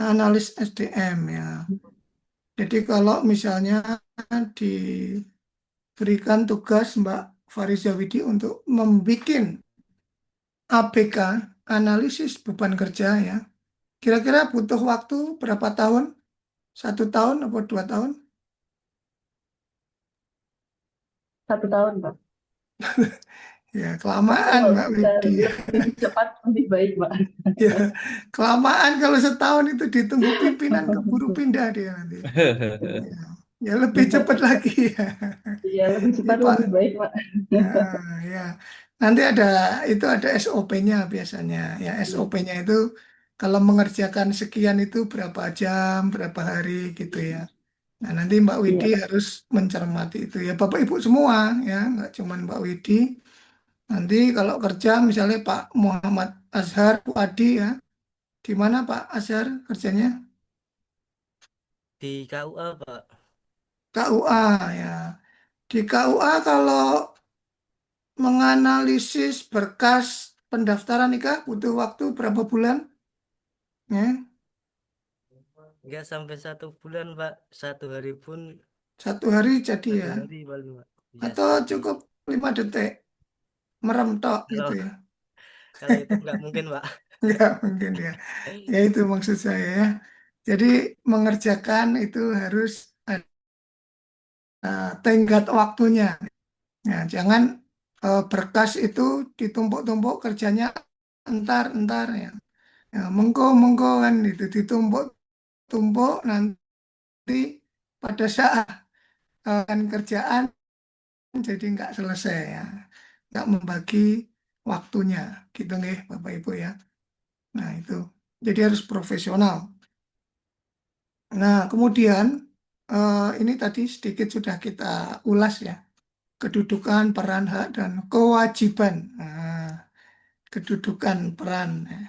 Analis SDM ya. Jadi kalau misalnya diberikan tugas Mbak Fariza Widi untuk membuat ABK, analisis beban kerja ya, kira-kira butuh waktu berapa tahun? 1 tahun atau 2 tahun? 1 tahun, Pak. Ya, Tapi kelamaan kalau Mbak bisa Widi. lebih cepat, lebih baik, Pak. Ya, kelamaan kalau setahun itu ditunggu pimpinan keburu pindah dia nanti. Ya, lebih cepat lagi ya. Iya, lebih Ya, cepat, Pak. lebih baik, Pak. Ya. Nanti itu ada SOP-nya biasanya. Ya, SOP-nya itu kalau mengerjakan sekian itu berapa jam, berapa hari gitu ya. Nah, nanti Mbak Widi Iya. harus mencermati itu ya. Bapak Ibu semua ya, nggak cuma Mbak Widi. Nanti kalau kerja misalnya Pak Muhammad Azhar Puadi ya, di mana Pak Azhar kerjanya? Di KUA, Pak. KUA ya. Di KUA kalau menganalisis berkas pendaftaran nikah butuh waktu berapa bulan? Ya, Nggak sampai 1 bulan, Pak. 1 hari pun 1 hari jadi 1 hari ya. paling, Pak. Yes. Atau cukup 5 detik merem tok gitu Kalau ya. kalau itu nggak mungkin, Pak. Nggak mungkin ya. Ya itu maksud saya ya. Jadi mengerjakan itu harus ada tenggat waktunya. Ya, jangan berkas itu ditumpuk-tumpuk kerjanya entar-entar ya. Ya, mengko kan itu ditumpuk-tumpuk nanti pada saat kerjaan jadi nggak selesai ya, nggak membagi waktunya gitu nih Bapak Ibu ya. Nah itu jadi harus profesional. Nah kemudian ini tadi sedikit sudah kita ulas ya, kedudukan, peran, hak, dan kewajiban. Nah, kedudukan, peran ya.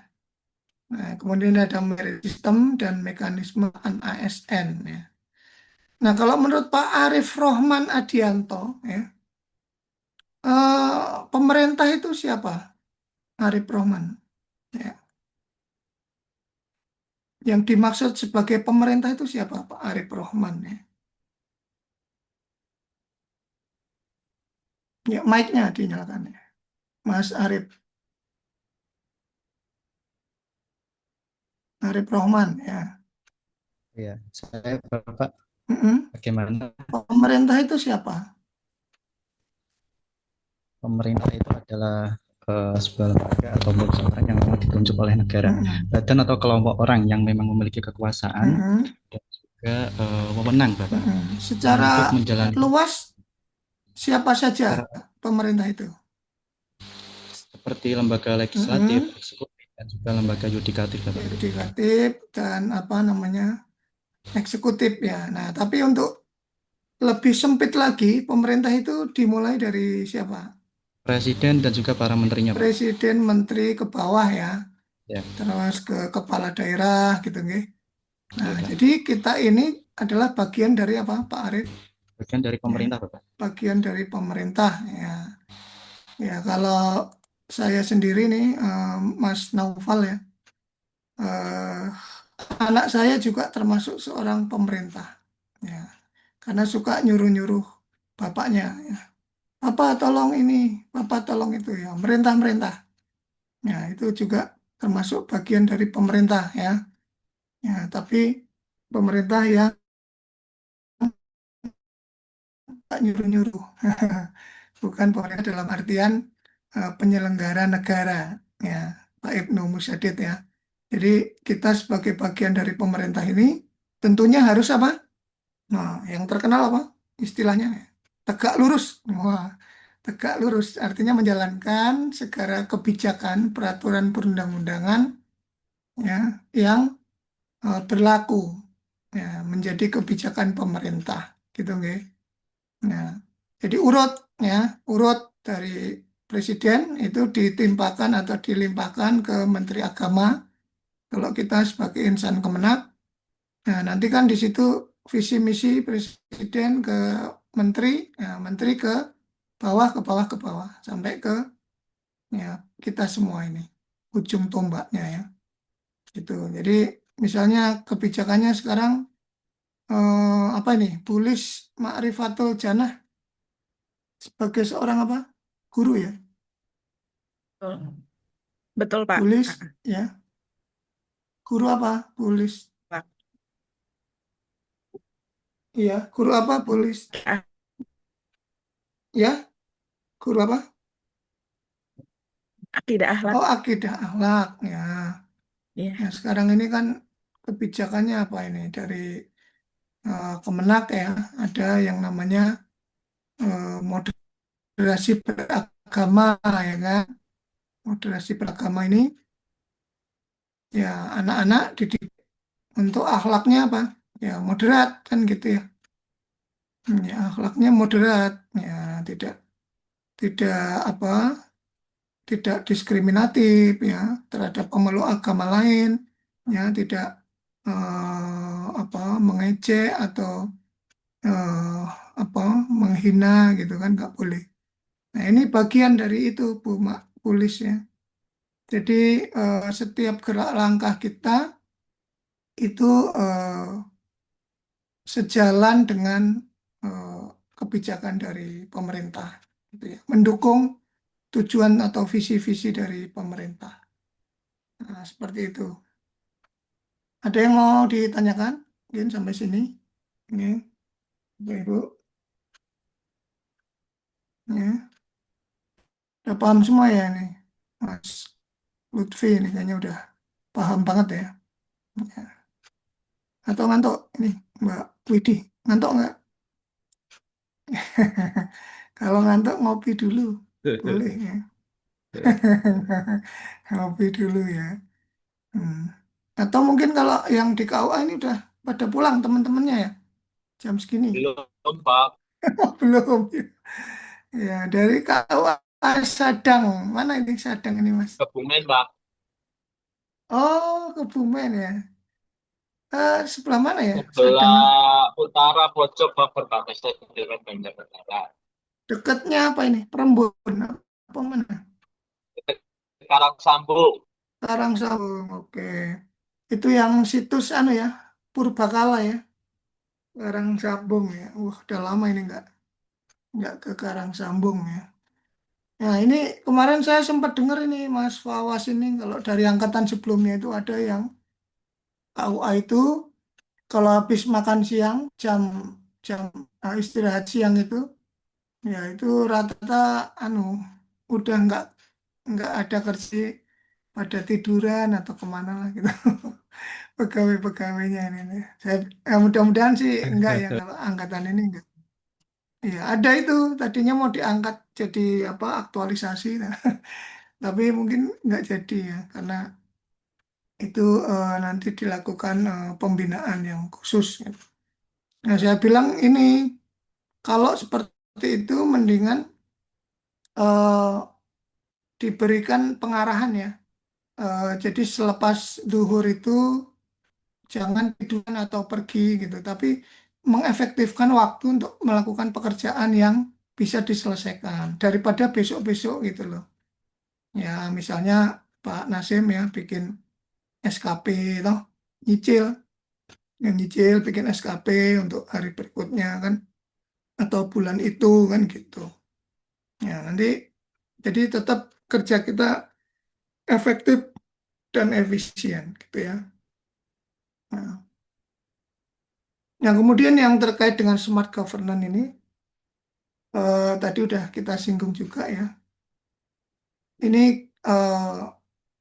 Nah, kemudian ada merit system dan mekanisme ASN ya. Nah, kalau menurut Pak Arif Rohman Adianto ya, pemerintah itu siapa? Arif Rohman ya. Yang dimaksud sebagai pemerintah itu siapa Pak Arif Rohman ya? Ya, mic-nya dinyalakan ya. Mas Arif Rohman ya. Ya, saya Bapak Mm-mm. bagaimana Pemerintah itu siapa? pemerintah itu adalah sebuah lembaga atau perusahaan yang memang ditunjuk oleh negara, badan atau kelompok orang yang memang memiliki kekuasaan dan juga wewenang, Bapak. Nah, untuk Secara menjalankan luas, siapa saja secara pemerintah itu? seperti lembaga legislatif, eksekutif, dan juga lembaga yudikatif, Bapak. Yudikatif dan apa namanya eksekutif ya. Nah, tapi untuk lebih sempit lagi, pemerintah itu dimulai dari siapa? Presiden dan juga para menterinya, Pak. Presiden, menteri ke bawah ya, Ya, terus ke kepala daerah gitu nggih. Nah, betul, Pak. jadi kita ini adalah bagian dari apa, Pak Arif? Bagian dari pemerintah, Bapak. Bagian dari pemerintah ya. Ya, kalau saya sendiri nih, Mas Naufal ya, eh, anak saya juga termasuk seorang pemerintah, ya, karena suka nyuruh-nyuruh bapaknya, ya. Bapak tolong ini, Bapak tolong itu ya, merintah-merintah. Ya, itu juga termasuk bagian dari pemerintah ya. Ya, tapi pemerintah yang tak nyuruh-nyuruh. Bukan pemerintah dalam artian penyelenggara negara ya, Pak Ibnu Musyadid ya. Jadi kita sebagai bagian dari pemerintah ini tentunya harus apa? Nah, yang terkenal apa? Istilahnya ya, tegak lurus. Wah, tegak lurus artinya menjalankan segala kebijakan, peraturan perundang-undangan ya yang berlaku ya menjadi kebijakan pemerintah gitu nggih. Nah, jadi urut ya, urut dari presiden itu ditimpakan atau dilimpahkan ke Menteri Agama kalau kita sebagai insan Kemenak. Nah, nanti kan di situ visi misi presiden ke menteri, ya, menteri ke bawah, ke bawah, ke bawah, sampai ke ya kita semua ini, ujung tombaknya ya. Gitu. Jadi misalnya kebijakannya sekarang apa ini? Tulis Ma'rifatul Janah sebagai seorang apa? Guru ya. Betul, betul Pak. Tulis ya. Guru apa? Tulis. Pak. Iya, guru apa? Tulis. Ya, guru apa? Akidah akhlak. Oh, akidah akhlak ya. Iya. Nah, sekarang ini kan kebijakannya apa ini dari Kemenak ya, ada yang namanya moderasi beragama ya kan. Moderasi beragama ini ya anak-anak didik untuk akhlaknya apa? Ya moderat kan gitu ya. Ya akhlaknya moderat ya, tidak tidak apa? Tidak diskriminatif ya terhadap pemeluk agama lain ya, tidak apa mengejek atau eh, apa menghina gitu kan nggak boleh. Nah ini bagian dari itu Bu Mak Pulis ya. Jadi setiap gerak langkah kita itu sejalan dengan eh, kebijakan dari pemerintah, gitu ya. Mendukung tujuan atau visi-visi dari pemerintah. Nah, seperti itu. Ada yang mau ditanyakan? Mungkin sampai sini. Ini, Bapak Ibu. Ya. Udah paham semua ya ini, Mas Lutfi ini kayaknya udah paham banget ya. Ya. Atau ngantuk ini Mbak Widi, ngantuk nggak? Kalau ngantuk ngopi dulu, boleh ya. Ngopi dulu ya. Hmm. Atau mungkin kalau yang di KUA ini udah pada pulang teman-temannya ya, jam segini. Belum, Pak. Belum. Ya, dari KUA Sadang. Mana ini Sadang ini, Mas? Kebumen, Pak. Oh, Kebumen ya. Sebelah mana ya? Sadang. Sebelah utara pojok Pak, berbatasan dengan Banjar Negara. Dekatnya apa ini? Perembun apa mana? Karang Sambung. Karang Sambung. Oke. Itu yang situs anu ya, Purbakala ya. Karang Sambung ya. Udah lama ini nggak ke Karang Sambung ya. Nah, ini kemarin saya sempat dengar ini Mas Fawas ini kalau dari angkatan sebelumnya itu ada yang KUA itu kalau habis makan siang jam jam istirahat siang itu ya itu rata-rata anu udah nggak ada kerja pada tiduran atau kemana lah gitu. Pegawai-pegawainya ini. Mudah-mudahan sih enggak ya kalau angkatan ini enggak. Ya, ada itu tadinya mau diangkat jadi apa aktualisasi, nah, tapi mungkin nggak jadi ya karena itu nanti dilakukan pembinaan yang khusus. Gitu. Nah, saya bilang ini kalau seperti itu mendingan eh, diberikan pengarahan ya. Jadi selepas zuhur itu jangan tiduran atau pergi gitu, tapi mengefektifkan waktu untuk melakukan pekerjaan yang bisa diselesaikan daripada besok-besok gitu loh. Ya, misalnya Pak Nasim ya bikin SKP toh, nyicil, yang nyicil bikin SKP untuk hari berikutnya kan atau bulan itu kan gitu. Ya, nanti jadi tetap kerja kita efektif dan efisien gitu ya. Nah, yang kemudian yang terkait dengan smart governance ini tadi udah kita singgung juga ya. Ini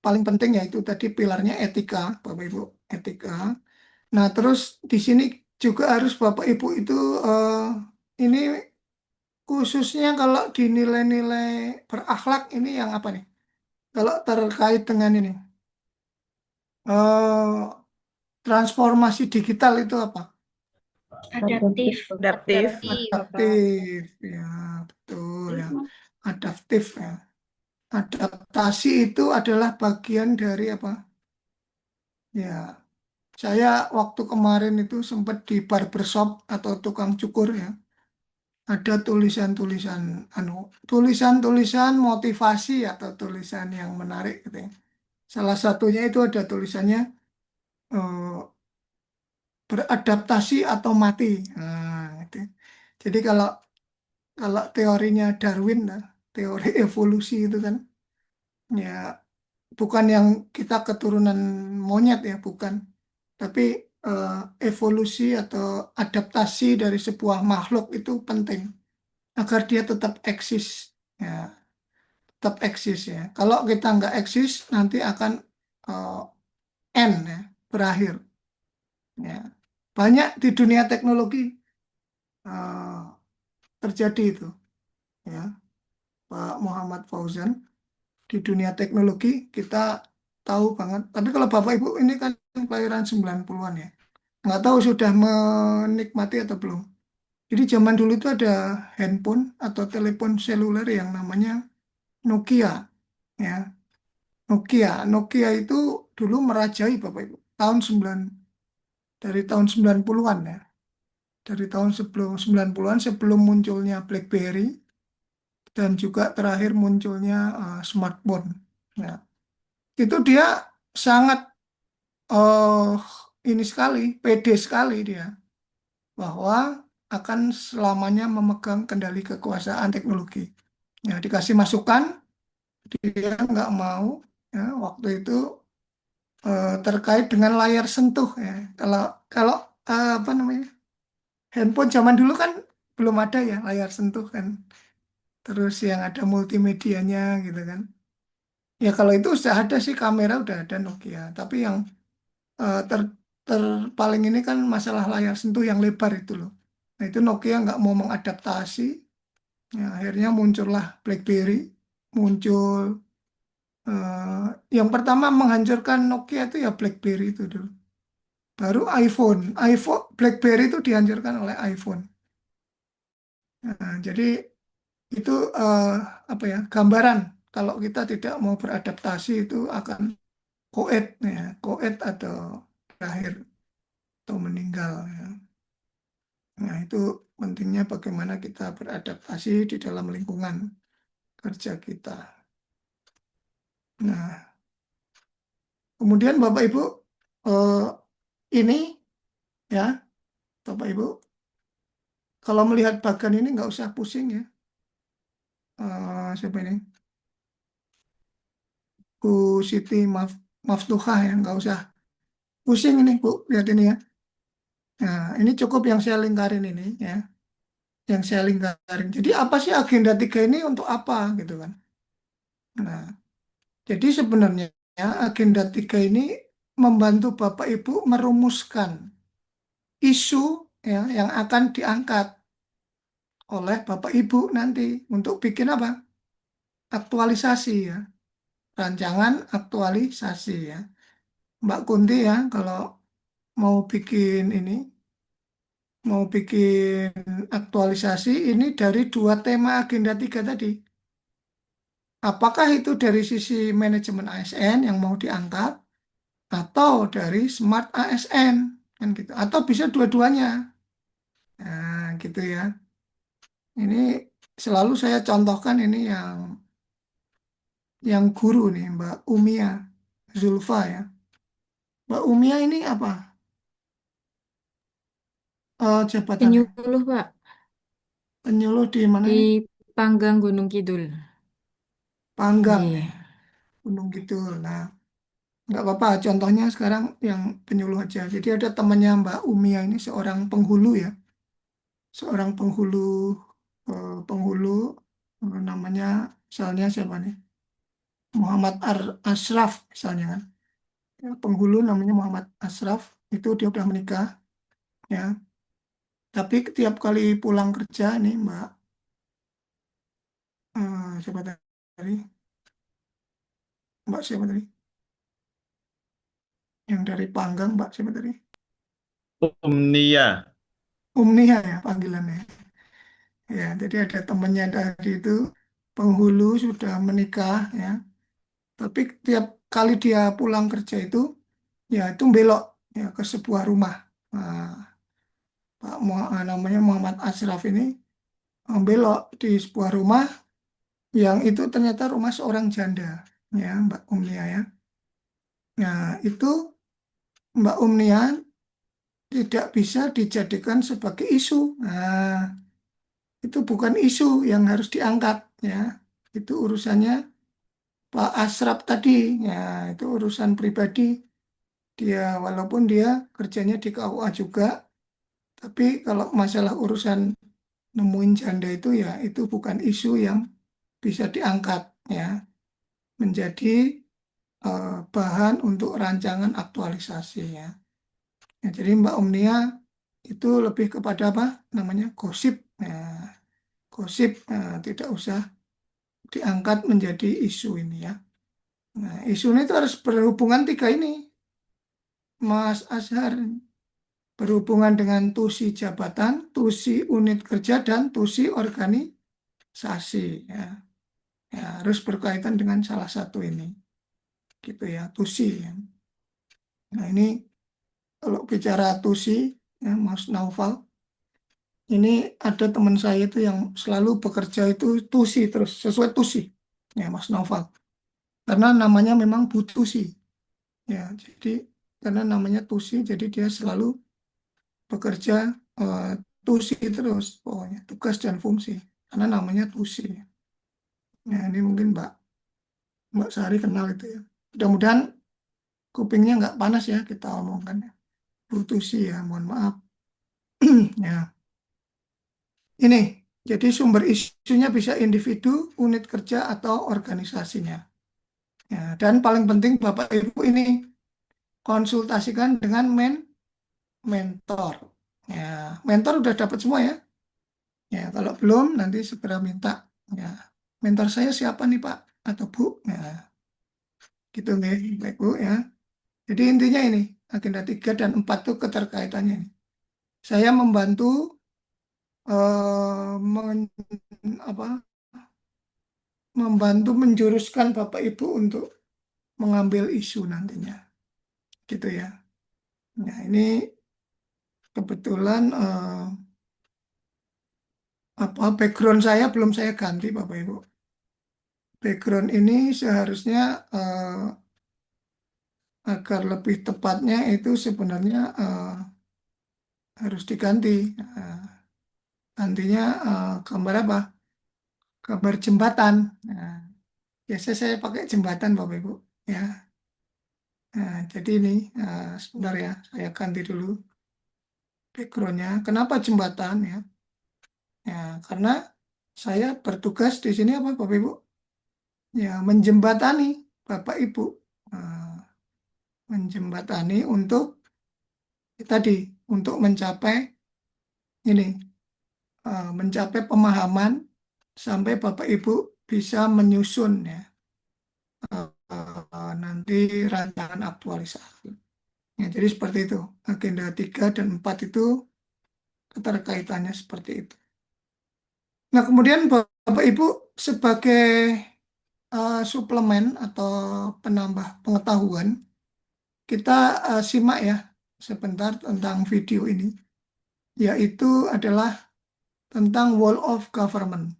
paling penting ya itu tadi pilarnya etika, Bapak Ibu, etika. Nah, terus di sini juga harus Bapak Ibu itu ini khususnya kalau di nilai-nilai berakhlak ini yang apa nih? Kalau terkait dengan ini eh, transformasi digital itu apa? Adaptif. Adaptif. Adaptif, ya betul ya. Adaptif ya. Adaptasi itu adalah bagian dari apa? Ya, saya waktu kemarin itu sempat di barbershop atau tukang cukur ya. Ada tulisan-tulisan tulisan-tulisan motivasi atau tulisan yang menarik gitu ya. Salah satunya itu ada tulisannya eh, beradaptasi atau mati. Nah, gitu. Jadi kalau kalau teorinya Darwin, nah, teori evolusi itu kan ya bukan yang kita keturunan monyet ya, bukan. Tapi eh, evolusi atau adaptasi dari sebuah makhluk itu penting agar dia tetap eksis, ya, tetap eksis ya. Kalau kita nggak eksis, nanti akan eh, end ya, berakhir. Ya. Banyak di dunia teknologi eh, terjadi itu, ya, Pak Muhammad Fauzan. Di dunia teknologi kita tahu banget. Tapi kalau Bapak Ibu ini kan kelahiran 90-an ya. Nggak tahu sudah menikmati atau belum. Jadi zaman dulu itu ada handphone atau telepon seluler yang namanya Nokia. Ya, Nokia itu dulu merajai Bapak Ibu. Dari tahun 90-an ya. Dari tahun sebelum 90-an sebelum munculnya BlackBerry dan juga terakhir munculnya smartphone. Ya. Itu dia sangat eh ini sekali, pede sekali dia bahwa akan selamanya memegang kendali kekuasaan teknologi. Ya, dikasih masukan, dia nggak mau. Ya, waktu itu terkait dengan layar sentuh. Ya. Kalau kalau apa namanya handphone zaman dulu kan belum ada ya layar sentuh kan. Terus yang ada multimedianya gitu kan. Ya kalau itu sudah ada sih kamera udah ada Nokia. Tapi yang eh, ter, paling ini kan masalah layar sentuh yang lebar itu loh. Nah itu Nokia nggak mau mengadaptasi, ya, akhirnya muncullah BlackBerry, muncul eh, yang pertama menghancurkan Nokia itu ya BlackBerry itu dulu. Baru iPhone, BlackBerry itu dihancurkan oleh iPhone. Nah, jadi itu apa ya gambaran kalau kita tidak mau beradaptasi itu akan koet ya, koet atau berakhir atau meninggal ya. Nah, itu pentingnya bagaimana kita beradaptasi di dalam lingkungan kerja kita. Nah, kemudian Bapak Ibu eh, ini ya, Bapak Ibu, kalau melihat bagan ini nggak usah pusing ya. Siapa ini? Bu Siti Maftuhah ya, nggak usah pusing ini Bu, lihat ini ya. Nah, ini cukup yang saya lingkarin ini ya, yang saya lingkarin. Jadi apa sih agenda 3 ini untuk apa gitu kan? Nah, Jadi sebenarnya agenda 3 ini membantu Bapak Ibu merumuskan isu ya, yang akan diangkat oleh Bapak Ibu nanti untuk bikin apa? Aktualisasi ya, rancangan aktualisasi ya. Mbak Kunti ya, kalau mau bikin ini, mau bikin aktualisasi ini dari 2 tema agenda 3 tadi. Apakah itu dari sisi manajemen ASN yang mau diangkat atau dari Smart ASN kan gitu, atau bisa dua-duanya. Nah, gitu ya. Ini selalu saya contohkan ini yang guru nih, Mbak Umia Zulfa ya. Mbak Umia ini apa? Jabatannya Penyuluh, Pak, penyuluh di mana di ini? Panggang Gunung Kidul. Panggang Nggih. ya, Gunung Kidul. Nah, nggak apa-apa. Contohnya sekarang yang penyuluh aja. Jadi ada temannya Mbak Umia ini seorang penghulu ya, seorang penghulu penghulu namanya misalnya siapa nih? Muhammad Ashraf misalnya kan. Ya, penghulu namanya Muhammad Ashraf itu dia udah menikah ya. Tapi tiap kali pulang kerja nih Mbak siapa tadi? Mbak siapa tadi? Yang dari Panggang Mbak siapa tadi? Umnia. Umnia ya panggilannya. Ya, jadi ada temannya tadi itu penghulu sudah menikah ya. Tapi tiap kali dia pulang kerja itu ya itu belok ya ke sebuah rumah. Nah, namanya Muhammad Ashraf ini belok di sebuah rumah yang itu ternyata rumah seorang janda ya Mbak Umnia ya. Nah, itu Mbak Umnia tidak bisa dijadikan sebagai isu. Nah, itu bukan isu yang harus diangkat ya. Itu urusannya Pak Asraf tadi ya, itu urusan pribadi dia, walaupun dia kerjanya di KUA juga, tapi kalau masalah urusan nemuin janda itu ya itu bukan isu yang bisa diangkat ya menjadi bahan untuk rancangan aktualisasi ya. Ya, jadi Mbak Omnia itu lebih kepada apa namanya gosip ya, gosip tidak usah diangkat menjadi isu ini ya. Nah, isu ini itu harus berhubungan 3 ini, Mas Azhar, berhubungan dengan tusi jabatan, tusi unit kerja, dan tusi organisasi ya. Ya, harus berkaitan dengan salah satu ini, gitu ya, tusi ya. Nah, ini kalau bicara tusi, ya, Mas Naufal, ini ada teman saya itu yang selalu bekerja itu tusi terus, sesuai tusi, ya Mas Naufal. Karena namanya memang Bu Tusi, ya. Jadi karena namanya tusi, jadi dia selalu bekerja eh, tusi terus, pokoknya tugas dan fungsi. Karena namanya tusi. Ya, ini mungkin Mbak Sari kenal itu ya. Mudah-mudahan kupingnya nggak panas ya kita omongkan ya. Bu Tusi ya, mohon maaf. Ya. Ini, jadi sumber isunya bisa individu, unit kerja, atau organisasinya. Ya, dan paling penting Bapak Ibu ini konsultasikan dengan mentor. Ya, mentor udah dapat semua ya. Ya, kalau belum nanti segera minta. Ya, mentor saya siapa nih Pak atau Bu? Ya, gitu nih, Bapak Ibu ya. Jadi intinya ini agenda 3 dan 4 itu keterkaitannya ini. Saya membantu apa membantu menjuruskan Bapak Ibu untuk mengambil isu nantinya, gitu ya. Nah ini kebetulan apa background saya belum saya ganti Bapak Ibu. Background ini seharusnya agar lebih tepatnya itu sebenarnya harus diganti. Gantinya gambar apa? Gambar jembatan. Nah, biasa saya pakai jembatan Bapak Ibu. Ya. Nah, jadi ini sebentar ya, saya ganti dulu backgroundnya. Kenapa jembatan ya? Ya, karena saya bertugas di sini apa Bapak Ibu? Ya, menjembatani Bapak Ibu menjembatani untuk tadi untuk mencapai ini mencapai pemahaman sampai Bapak Ibu bisa menyusun ya nanti rancangan aktualisasi. Ya, jadi seperti itu. Agenda 3 dan 4 itu keterkaitannya seperti itu. Nah, kemudian Bapak Ibu sebagai suplemen atau penambah pengetahuan, kita simak ya sebentar tentang video ini, yaitu adalah tentang Wall of Government.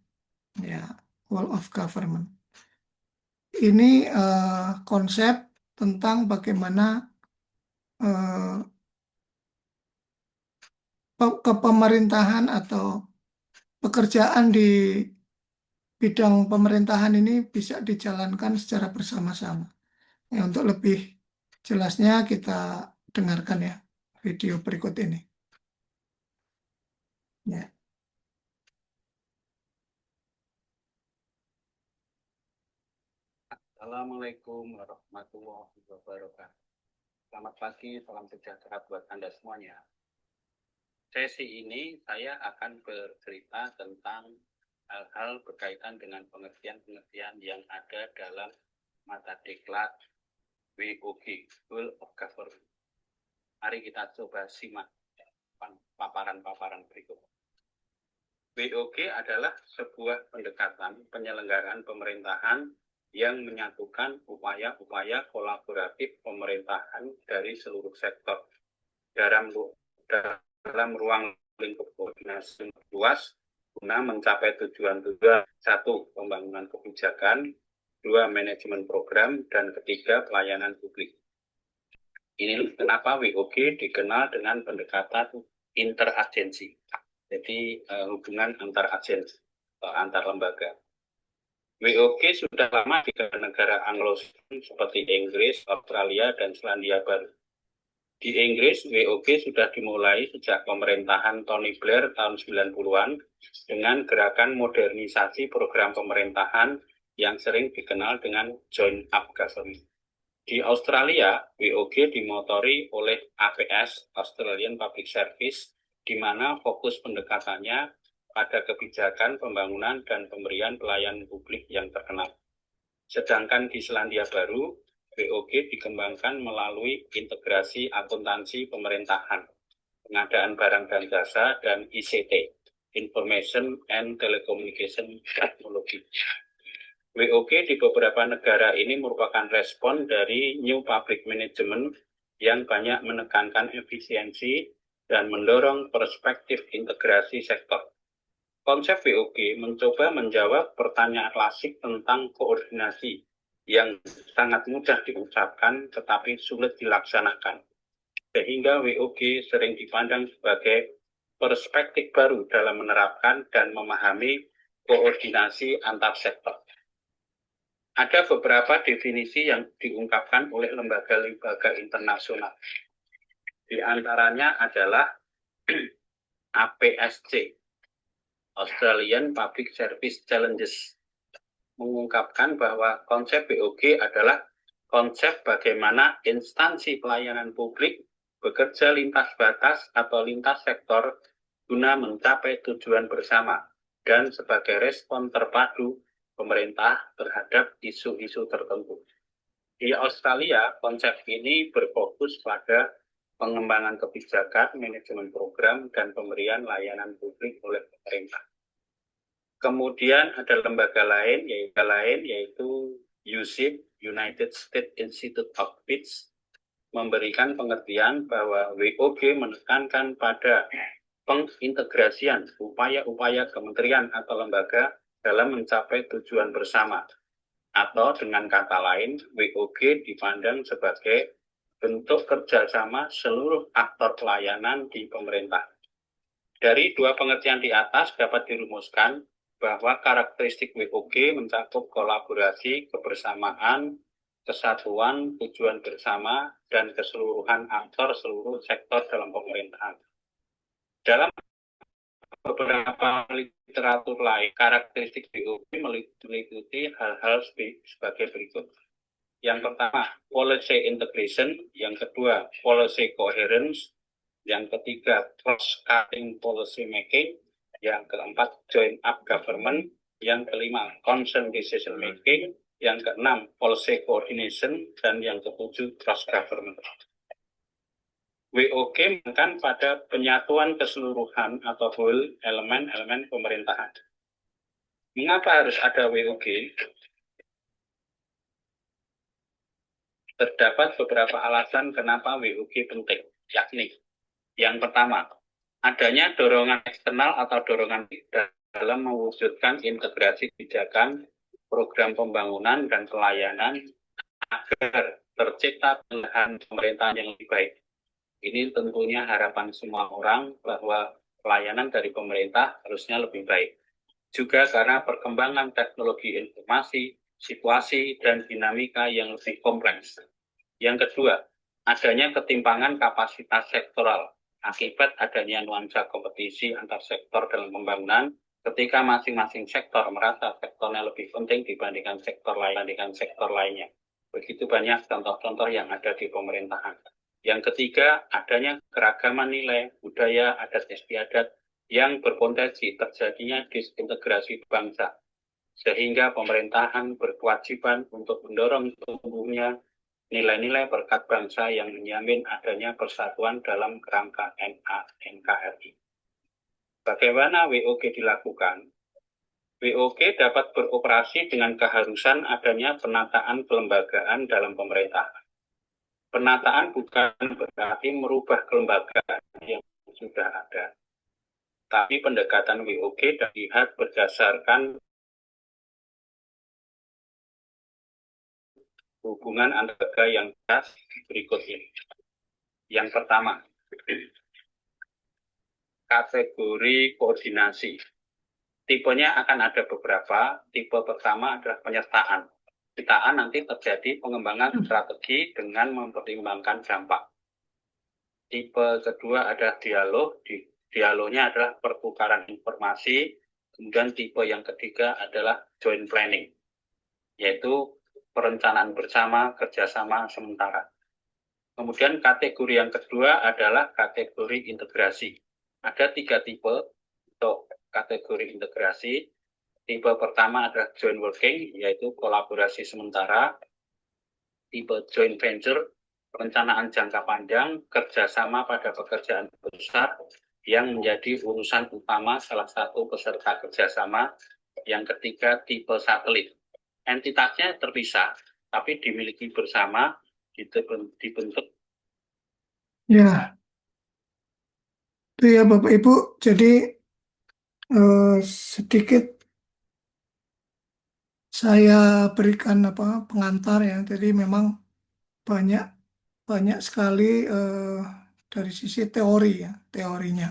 Ya, Wall of Government. Ini konsep tentang bagaimana kepemerintahan atau pekerjaan di bidang pemerintahan ini bisa dijalankan secara bersama-sama. Ya, untuk lebih jelasnya kita dengarkan ya video berikut ini. Ya. Assalamualaikum warahmatullahi wabarakatuh. Selamat pagi, salam sejahtera buat Anda semuanya. Sesi ini saya akan bercerita tentang hal-hal berkaitan dengan pengertian-pengertian yang ada dalam mata diklat WOG, Wall of Government. Mari kita coba simak paparan-paparan berikut. WOG adalah sebuah pendekatan penyelenggaraan pemerintahan yang menyatukan upaya-upaya kolaboratif pemerintahan dari seluruh sektor dalam ruang lingkup koordinasi luas guna mencapai tujuan-tujuan: 1. Pembangunan kebijakan, 2. Manajemen program, dan 3. Pelayanan publik. Ini kenapa WOG dikenal dengan pendekatan interagensi. Jadi hubungan antar agensi, antar lembaga. WOG sudah lama di negara Anglo-Saxon seperti Inggris, Australia, dan Selandia Baru. Di Inggris, WOG sudah dimulai sejak pemerintahan Tony Blair tahun 90-an dengan gerakan modernisasi program pemerintahan yang sering dikenal dengan Joint Up Government. Di Australia, WOG dimotori oleh APS, Australian Public Service, di mana fokus pendekatannya pada kebijakan pembangunan dan pemberian pelayanan publik yang terkenal. Sedangkan di Selandia Baru, WOG dikembangkan melalui integrasi akuntansi pemerintahan, pengadaan barang dan jasa, dan ICT, Information and Telecommunication Technology. WOG di beberapa negara ini merupakan respon dari New Public Management yang banyak menekankan efisiensi dan mendorong perspektif integrasi sektor. Konsep WOG mencoba menjawab pertanyaan klasik tentang koordinasi yang sangat mudah diucapkan tetapi sulit dilaksanakan. Sehingga WOG sering dipandang sebagai perspektif baru dalam menerapkan dan memahami koordinasi antar sektor. Ada beberapa definisi yang diungkapkan oleh lembaga-lembaga internasional. Di antaranya adalah APSC, Australian Public Service Challenges, mengungkapkan bahwa konsep WOG adalah konsep bagaimana instansi pelayanan publik bekerja lintas batas atau lintas sektor guna mencapai tujuan bersama dan sebagai respon terpadu pemerintah terhadap isu-isu tertentu. Di Australia, konsep ini berfokus pada pengembangan kebijakan, manajemen program, dan pemberian layanan publik oleh pemerintah. Kemudian ada lembaga lain yaitu USIP, United States Institute of Peace, memberikan pengertian bahwa WOG menekankan pada pengintegrasian upaya-upaya kementerian atau lembaga dalam mencapai tujuan bersama. Atau dengan kata lain, WOG dipandang sebagai bentuk kerjasama seluruh aktor pelayanan di pemerintah. Dari dua pengertian di atas dapat dirumuskan bahwa karakteristik WOG mencakup kolaborasi, kebersamaan, kesatuan, tujuan bersama, dan keseluruhan aktor seluruh sektor dalam pemerintahan. Dalam beberapa literatur lain, karakteristik WOG meliputi hal-hal sebagai berikut. Yang pertama, policy integration. Yang kedua, policy coherence. Yang ketiga, cross-cutting policy making. Yang keempat, joint up government. Yang kelima, consent decision making. Yang keenam, policy coordination. Dan yang ketujuh, cross government. WOG menekankan pada penyatuan keseluruhan atau whole elemen-elemen pemerintahan. Mengapa harus ada WOG? Terdapat beberapa alasan kenapa WOG penting, yakni yang pertama, adanya dorongan eksternal atau dorongan dalam mewujudkan integrasi kebijakan, program pembangunan, dan pelayanan agar tercipta pilihan pemerintahan yang lebih baik. Ini tentunya harapan semua orang bahwa pelayanan dari pemerintah harusnya lebih baik. Juga karena perkembangan teknologi informasi, situasi, dan dinamika yang lebih kompleks. Yang kedua, adanya ketimpangan kapasitas sektoral akibat adanya nuansa kompetisi antar sektor dalam pembangunan ketika masing-masing sektor merasa sektornya lebih penting dibandingkan sektor lainnya. Begitu banyak contoh-contoh yang ada di pemerintahan. Yang ketiga, adanya keragaman nilai, budaya, adat istiadat yang berpotensi terjadinya disintegrasi bangsa, sehingga pemerintahan berkewajiban untuk mendorong tumbuhnya nilai-nilai berkat bangsa yang menjamin adanya persatuan dalam kerangka NKRI. Bagaimana WOG dilakukan? WOG dapat beroperasi dengan keharusan adanya penataan kelembagaan dalam pemerintahan. Penataan bukan berarti merubah kelembagaan yang sudah ada, tapi pendekatan WOG dilihat berdasarkan hubungan antar lembaga yang jelas berikut ini. Yang pertama, kategori koordinasi. Tipenya akan ada beberapa. Tipe pertama adalah penyertaan. Penyertaan nanti terjadi pengembangan strategi dengan mempertimbangkan dampak. Tipe kedua adalah dialog. Dialognya adalah pertukaran informasi. Kemudian tipe yang ketiga adalah joint planning, yaitu perencanaan bersama, kerjasama sementara. Kemudian kategori yang kedua adalah kategori integrasi. Ada 3 tipe untuk kategori integrasi. Tipe pertama adalah joint working, yaitu kolaborasi sementara. Tipe joint venture, perencanaan jangka panjang, kerjasama pada pekerjaan besar yang menjadi urusan utama salah satu peserta kerjasama. Yang ketiga, tipe satelit. Entitasnya terpisah, tapi dimiliki bersama, dibentuk. Ya, itu ya Bapak Ibu. Jadi sedikit saya berikan pengantar ya. Jadi memang banyak sekali dari sisi teori ya, teorinya.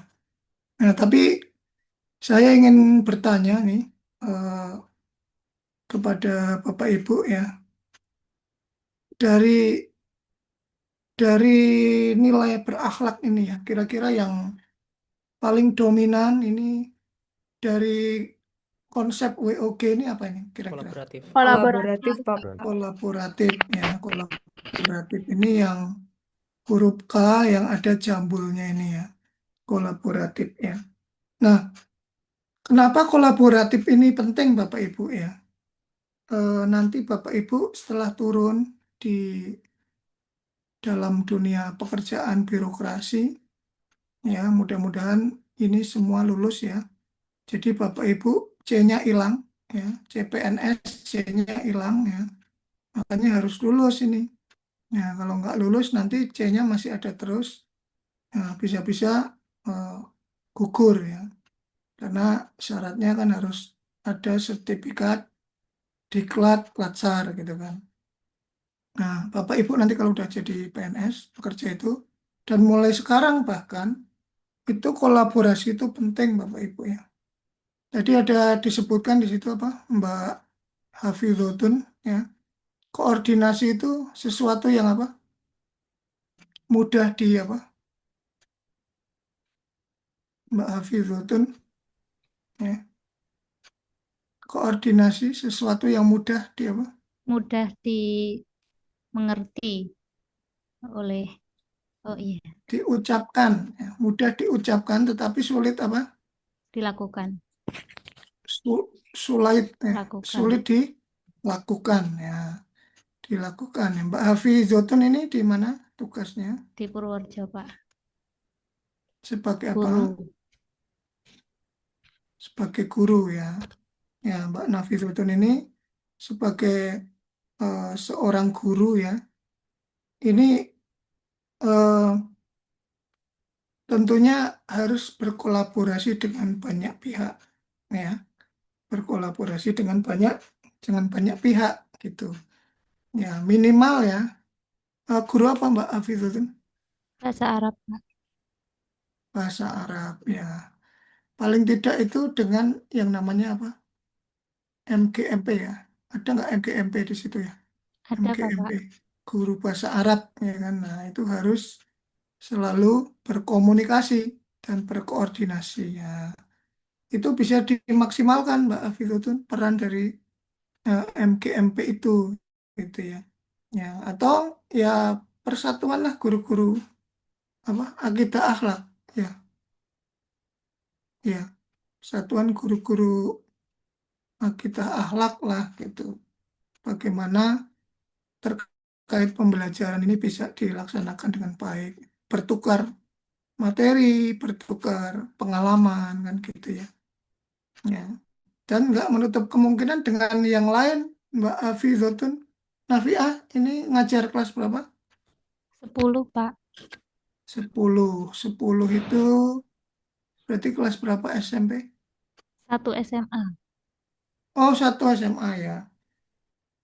Nah, tapi saya ingin bertanya nih kepada Bapak Ibu ya, dari nilai berakhlak ini ya, kira-kira yang paling dominan ini dari konsep WOG ini apa ini kira-kira? Kolaboratif, Pak. Kolaboratif ya, kolaboratif ini yang huruf K yang ada jambulnya ini ya, kolaboratif ya. Nah, kenapa kolaboratif ini penting Bapak Ibu ya? Nanti Bapak Ibu setelah turun di dalam dunia pekerjaan birokrasi, ya mudah-mudahan ini semua lulus ya. Jadi Bapak Ibu C-nya hilang, ya CPNS C-nya hilang ya, makanya harus lulus ini. Nah kalau nggak lulus nanti C-nya masih ada terus, nah, bisa-bisa gugur ya, karena syaratnya kan harus ada sertifikat diklat latsar gitu kan. Nah, Bapak Ibu nanti kalau udah jadi PNS, bekerja itu, dan mulai sekarang bahkan, itu kolaborasi itu penting Bapak Ibu ya. Jadi ada disebutkan di situ apa, Mbak Hafizotun ya, koordinasi itu sesuatu yang apa, mudah di apa, Mbak Hafizotun ya, koordinasi sesuatu yang mudah di apa, Mudah dilakukan mengerti oleh, oh iya, Diucapkan, ya, mudah diucapkan tetapi sulit apa? dilakukan, Sulit, ya, lakukan sulit dilakukan, ya, dilakukan. Ya. Mbak Hafizotun ini di mana tugasnya? di Purworejo, Pak. Sebagai apa? Guru. Sebagai guru, ya. Ya, Mbak Nafizotun ini sebagai seorang guru, ya. Ini eh, tentunya harus berkolaborasi dengan banyak pihak, ya. Berkolaborasi dengan banyak pihak gitu. Ya, minimal ya. Guru apa Mbak Hafizatun? Bahasa Arab, Pak. Bahasa Arab ya. Paling tidak itu dengan yang namanya apa? MGMP ya. Ada nggak MGMP di situ ya? Ada, MGMP. Bapak. Guru bahasa Arab ya kan. Nah, itu harus selalu berkomunikasi dan berkoordinasi ya. Itu bisa dimaksimalkan Mbak Hafizatun peran dari MGMP itu gitu ya. Ya, atau ya persatuan lah guru-guru apa akidah akhlak ya. Ya, satuan guru-guru akidah akhlak lah gitu. Bagaimana terkait pembelajaran ini bisa dilaksanakan dengan baik, bertukar materi, bertukar pengalaman kan gitu ya. Ya. Dan nggak menutup kemungkinan dengan yang lain, Mbak Hafizatun Nafiah ini ngajar kelas berapa? 10, Pak. 10 itu berarti kelas berapa SMP? 1 SMA. Oh, 1 SMA ya.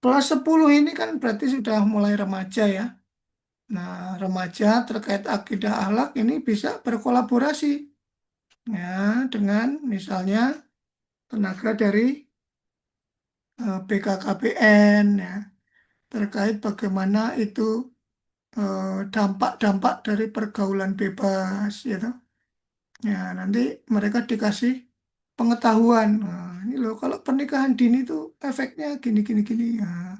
Kelas 10 ini kan berarti sudah mulai remaja ya. Nah, remaja terkait akidah akhlak ini bisa berkolaborasi ya dengan misalnya tenaga dari BKKBN ya terkait bagaimana itu dampak-dampak dari pergaulan bebas gitu. Ya, nanti mereka dikasih pengetahuan. Nah, ini loh kalau pernikahan dini itu efeknya gini gini gini ya.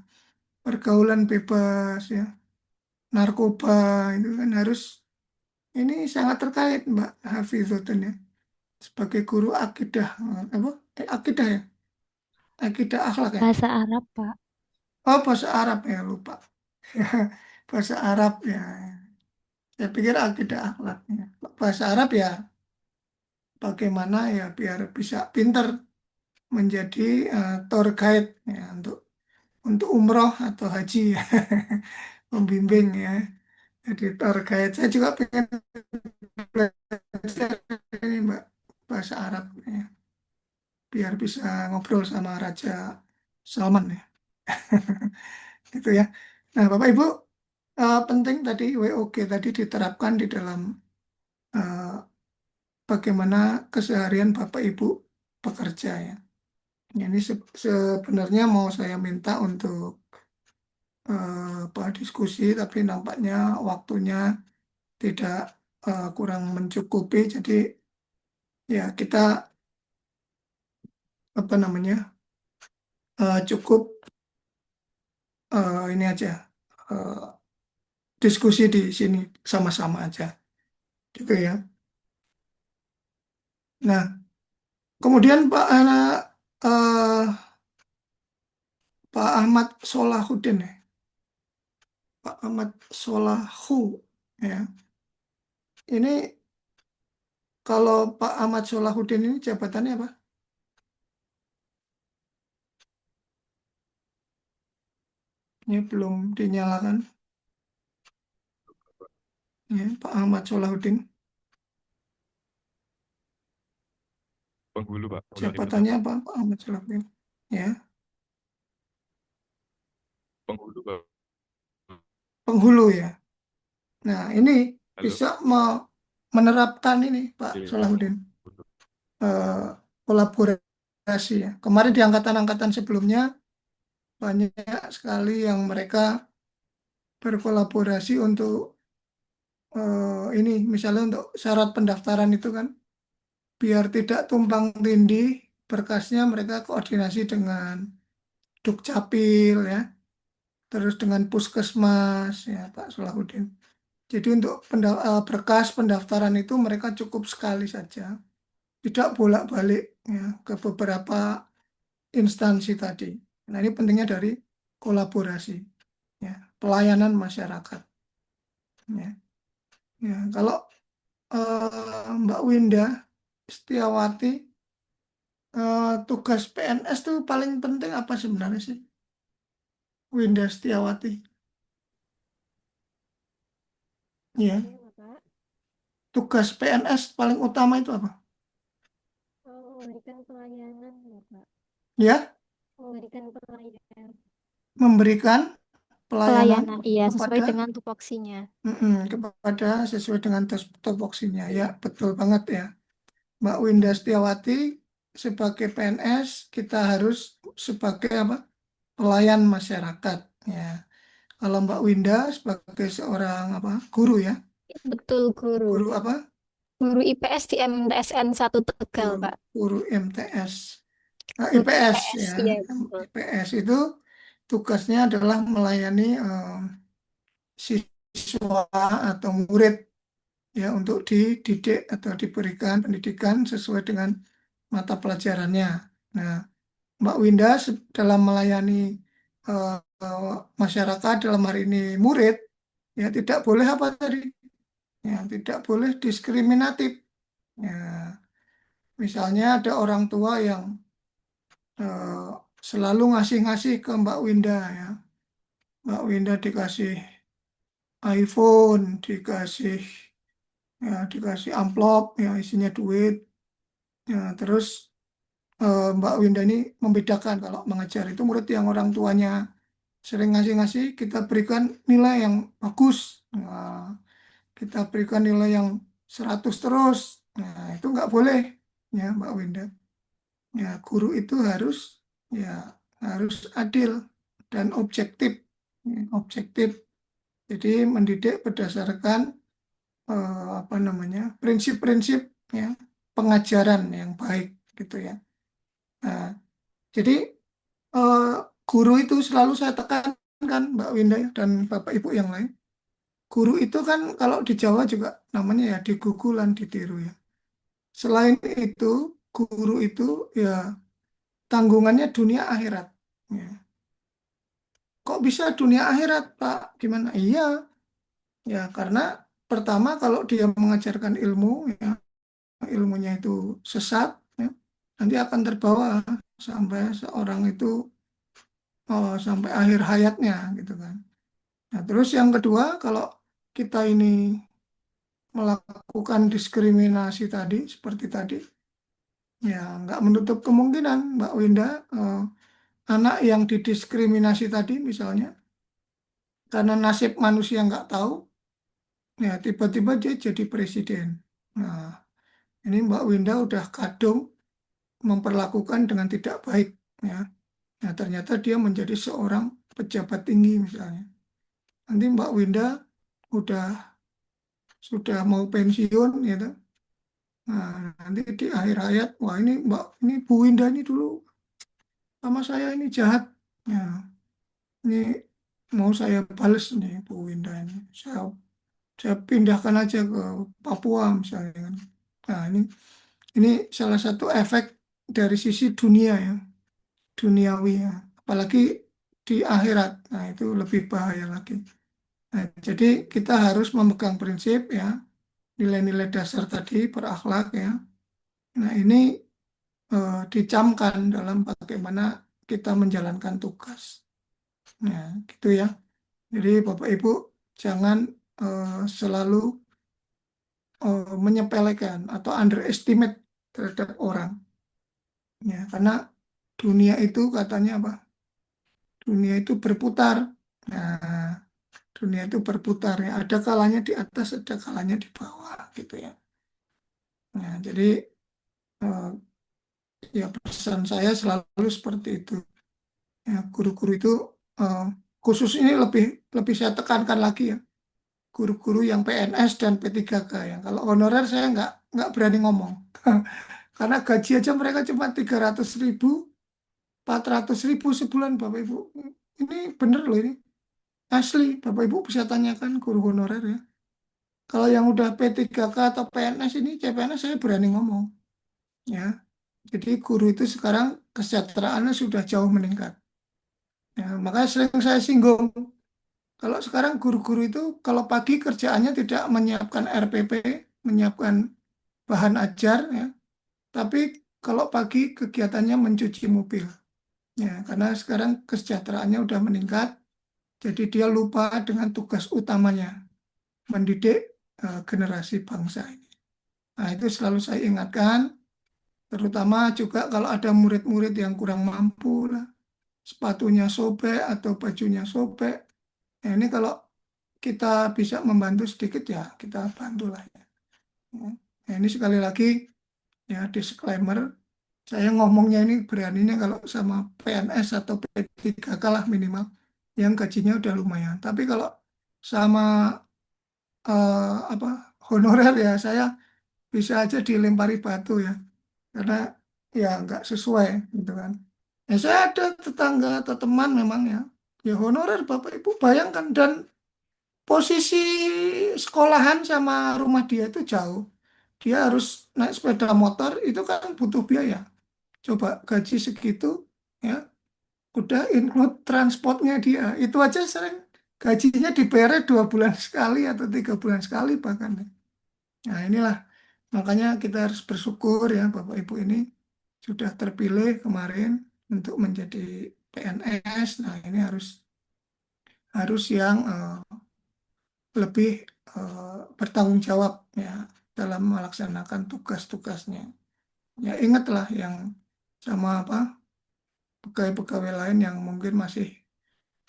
Pergaulan bebas ya, narkoba itu kan harus ini sangat terkait Mbak Hafizatun ya sebagai guru akidah apa? Akidah ya? Akidah akhlak ya? Bahasa Arab, Pak. Oh, bahasa Arab ya lupa. Bahasa Arab ya. Saya pikir akidah akhlak ya. Bahasa Arab ya bagaimana ya biar bisa pinter menjadi tour guide ya untuk umroh atau haji ya. Pembimbing ya. Jadi tour guide. Saya juga pengen belajar ini Mbak bahasa Arab ya. Biar bisa ngobrol sama Raja Salman ya. Itu ya. Nah, Bapak Ibu penting tadi WOG tadi diterapkan di dalam eh, bagaimana keseharian Bapak Ibu bekerja ya. Ini sebenarnya mau saya minta untuk apa, diskusi, tapi nampaknya waktunya tidak kurang mencukupi. Jadi ya kita apa namanya cukup ini aja eh, diskusi di sini sama-sama aja, gitu ya. Nah, kemudian Pak Ahmad Solahuddin ya, Pak Ahmad Solahu ya. Ini kalau Pak Ahmad Solahuddin ini jabatannya apa? Ini belum dinyalakan. Ya, Pak Ahmad Solahuddin. Penghulu, Pak. Jabatannya apa, Pak Ahmad Solahuddin? Ya, Penghulu, Pak. penghulu ya. Nah, ini Halo. bisa menerapkan ini, Pak Iya, Solahuddin. Kolaborasi ya. Kemarin di angkatan-angkatan sebelumnya banyak sekali yang mereka berkolaborasi untuk ini misalnya untuk syarat pendaftaran itu kan biar tidak tumpang tindih berkasnya mereka koordinasi dengan Dukcapil ya terus dengan puskesmas ya Pak Solahuddin. Jadi untuk berkas pendaftaran itu mereka cukup sekali saja, tidak bolak-balik ya ke beberapa instansi tadi. Nah ini pentingnya dari kolaborasi, ya pelayanan masyarakat. Ya, ya kalau Mbak Winda Setiawati, tugas PNS itu paling penting apa sebenarnya sih, Winda Setiawati? Ya, tugas PNS paling utama itu apa? Memberikan pelayanan, Bapak. Ya, Memberikan pelayanan. memberikan pelayanan Pelayanan, iya, sesuai kepada dengan tupoksinya. kepada sesuai dengan tupoksinya. Ya, betul banget ya. Mbak Winda Setiawati sebagai PNS kita harus sebagai apa? Pelayan masyarakat ya. Kalau Mbak Winda sebagai seorang apa? Guru ya. Betul, guru. Guru apa? Guru IPS di MTSN 1 Tegal, Pak. Guru MTS. Guru IPS IPS, ya. iya, betul. IPS itu tugasnya adalah melayani siswa atau murid ya untuk dididik atau diberikan pendidikan sesuai dengan mata pelajarannya. Nah, Mbak Winda dalam melayani masyarakat dalam hari ini murid ya tidak boleh apa tadi? Ya, tidak boleh diskriminatif. Ya, misalnya ada orang tua yang selalu ngasih-ngasih ke Mbak Winda ya. Mbak Winda dikasih iPhone, dikasih amplop ya isinya duit. Ya, terus Mbak Winda ini membedakan kalau mengajar itu murid yang orang tuanya sering ngasih-ngasih, kita berikan nilai yang bagus. Nah, kita berikan nilai yang 100 terus. Nah, itu nggak boleh ya Mbak Winda. Ya, guru itu ya harus adil dan objektif. Ya, objektif. Jadi mendidik berdasarkan apa namanya prinsip-prinsip ya pengajaran yang baik gitu ya. Nah, jadi guru itu selalu saya tekankan Mbak Winda ya, dan Bapak Ibu yang lain. Guru itu kan kalau di Jawa juga namanya ya digugulan ditiru ya. Selain itu, guru itu ya tanggungannya dunia akhirat. Ya. Kok bisa dunia akhirat, Pak? Gimana? Iya, ya karena pertama kalau dia mengajarkan ilmu, ya ilmunya itu sesat, ya, nanti akan terbawa sampai seorang itu sampai akhir hayatnya, gitu kan. Nah, terus yang kedua, kalau kita ini melakukan diskriminasi tadi, seperti tadi, ya nggak menutup kemungkinan, Mbak Winda, anak yang didiskriminasi tadi misalnya, karena nasib manusia nggak tahu, ya tiba-tiba dia jadi presiden. Nah, ini Mbak Winda udah kadung memperlakukan dengan tidak baik, ya. Nah, ternyata dia menjadi seorang pejabat tinggi misalnya. Nanti Mbak Winda sudah mau pensiun, gitu. Nah, nanti di akhir hayat, wah ini Bu Winda ini dulu sama saya ini jahat. Ya, ini mau saya balas nih Bu Winda ini. Saya pindahkan aja ke Papua misalnya kan. Nah, ini salah satu efek dari sisi dunia ya, duniawi ya. Apalagi di akhirat. Nah, itu lebih bahaya lagi. Nah, jadi kita harus memegang prinsip ya, nilai-nilai dasar tadi berakhlak ya. Nah, ini dicamkan dalam bagaimana kita menjalankan tugas. Nah, gitu ya. Jadi Bapak Ibu jangan selalu menyepelekan atau underestimate terhadap orang. Ya, karena dunia itu katanya apa? Dunia itu berputar. Nah, dunia itu berputar ya. Ada kalanya di atas, ada kalanya di bawah gitu ya. Nah, jadi ya pesan saya selalu seperti itu. Ya, guru-guru itu khusus ini lebih saya tekankan lagi ya. Guru-guru yang PNS dan P3K ya. Kalau honorer saya nggak berani ngomong. Karena gaji aja mereka cuma 300.000, 400.000 sebulan Bapak Ibu. Ini bener loh ini. Asli, Bapak Ibu bisa tanyakan guru honorer ya. Kalau yang udah P3K atau PNS ini, CPNS saya berani ngomong. Ya, jadi guru itu sekarang kesejahteraannya sudah jauh meningkat. Ya, makanya sering saya singgung. Kalau sekarang guru-guru itu kalau pagi kerjaannya tidak menyiapkan RPP, menyiapkan bahan ajar, ya, tapi kalau pagi kegiatannya mencuci mobil. Ya, karena sekarang kesejahteraannya udah meningkat, jadi dia lupa dengan tugas utamanya, mendidik generasi bangsa ini. Nah, itu selalu saya ingatkan, terutama juga kalau ada murid-murid yang kurang mampu lah, sepatunya sobek atau bajunya sobek. Nah, ini kalau kita bisa membantu sedikit ya, kita bantulah ya. Nah, ini sekali lagi ya disclaimer, saya ngomongnya ini beraninya kalau sama PNS atau P3K lah minimal, yang gajinya udah lumayan. Tapi kalau sama apa honorer ya saya bisa aja dilempari batu ya, karena ya nggak sesuai gitu kan. Ya saya ada tetangga atau teman memang ya honorer Bapak Ibu bayangkan, dan posisi sekolahan sama rumah dia itu jauh. Dia harus naik sepeda motor, itu kan butuh biaya. Coba gaji segitu, ya, udah include transportnya dia. Itu aja sering gajinya dibayar 2 bulan sekali atau 3 bulan sekali bahkan. Nah inilah, makanya kita harus bersyukur ya Bapak Ibu ini sudah terpilih kemarin untuk menjadi PNS. Nah ini harus yang lebih bertanggung jawab ya dalam melaksanakan tugas-tugasnya. Ya ingatlah yang sama apa pegawai-pegawai lain yang mungkin masih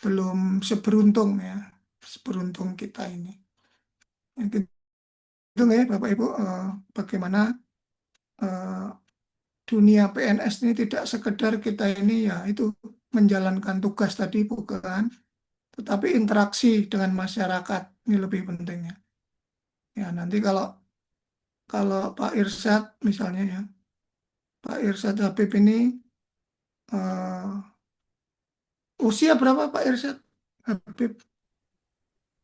belum seberuntung ya, seberuntung kita ini. Ya, gitu ya Bapak Ibu, bagaimana eh, dunia PNS ini tidak sekedar kita ini ya itu menjalankan tugas tadi bukan, tetapi interaksi dengan masyarakat ini lebih pentingnya. Ya nanti kalau Pak Irsyad misalnya ya, Pak Irsyad Habib ini usia berapa Pak Irsyad Habib?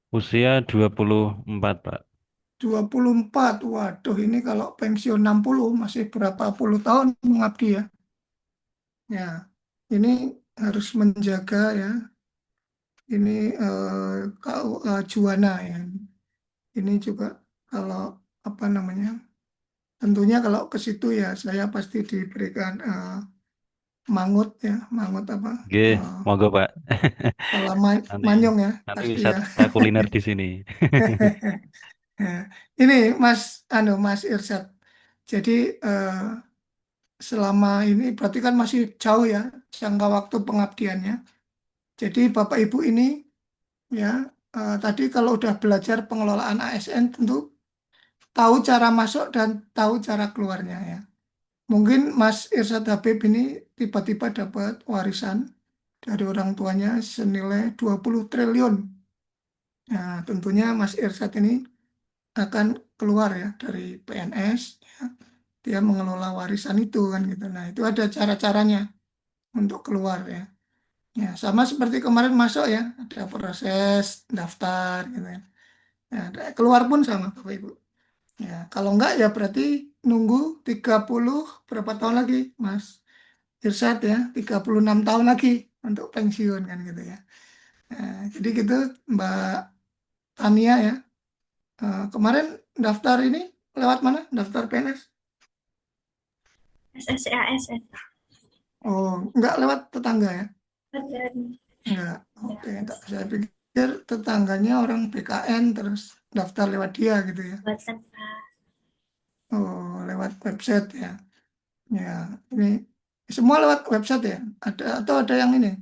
Usia 24, Pak. 24. Waduh, ini kalau pensiun 60 masih berapa puluh tahun mengabdi ya. Ya, ini harus menjaga ya. Ini Juwana ya. Ini juga kalau apa namanya? Tentunya kalau ke situ ya saya pasti diberikan mangut ya, mangut apa? Oke, monggo, Pak. Kepala Nanti manyong ya, nanti pasti ya. wisata kuliner di sini. Ya, ini Mas Irsyad. Jadi selama ini berarti kan masih jauh ya jangka waktu pengabdiannya. Jadi Bapak Ibu ini ya tadi kalau udah belajar pengelolaan ASN tentu tahu cara masuk dan tahu cara keluarnya ya. Mungkin Mas Irsyad Habib ini tiba-tiba dapat warisan dari orang tuanya senilai 20 triliun. Nah, tentunya Mas Irsyad ini akan keluar ya dari PNS ya. Dia mengelola warisan itu kan gitu. Nah, itu ada cara-caranya untuk keluar ya. Ya, sama seperti kemarin masuk ya, ada proses daftar gitu ya. Ya, keluar pun sama Bapak Ibu. Ya, kalau enggak ya berarti nunggu 30 berapa tahun lagi, Mas Irsyad ya, 36 tahun lagi untuk pensiun kan gitu ya. Nah, jadi gitu Mbak Tania ya. Kemarin daftar ini lewat mana? Daftar PNS? SSCASN. Oh, enggak lewat tetangga ya? Ada. Enggak. Oke, saya pikir tetangganya orang BKN terus daftar lewat dia gitu ya. Oh, lewat website ya. Ya, ini semua lewat website ya. Atau ada yang ini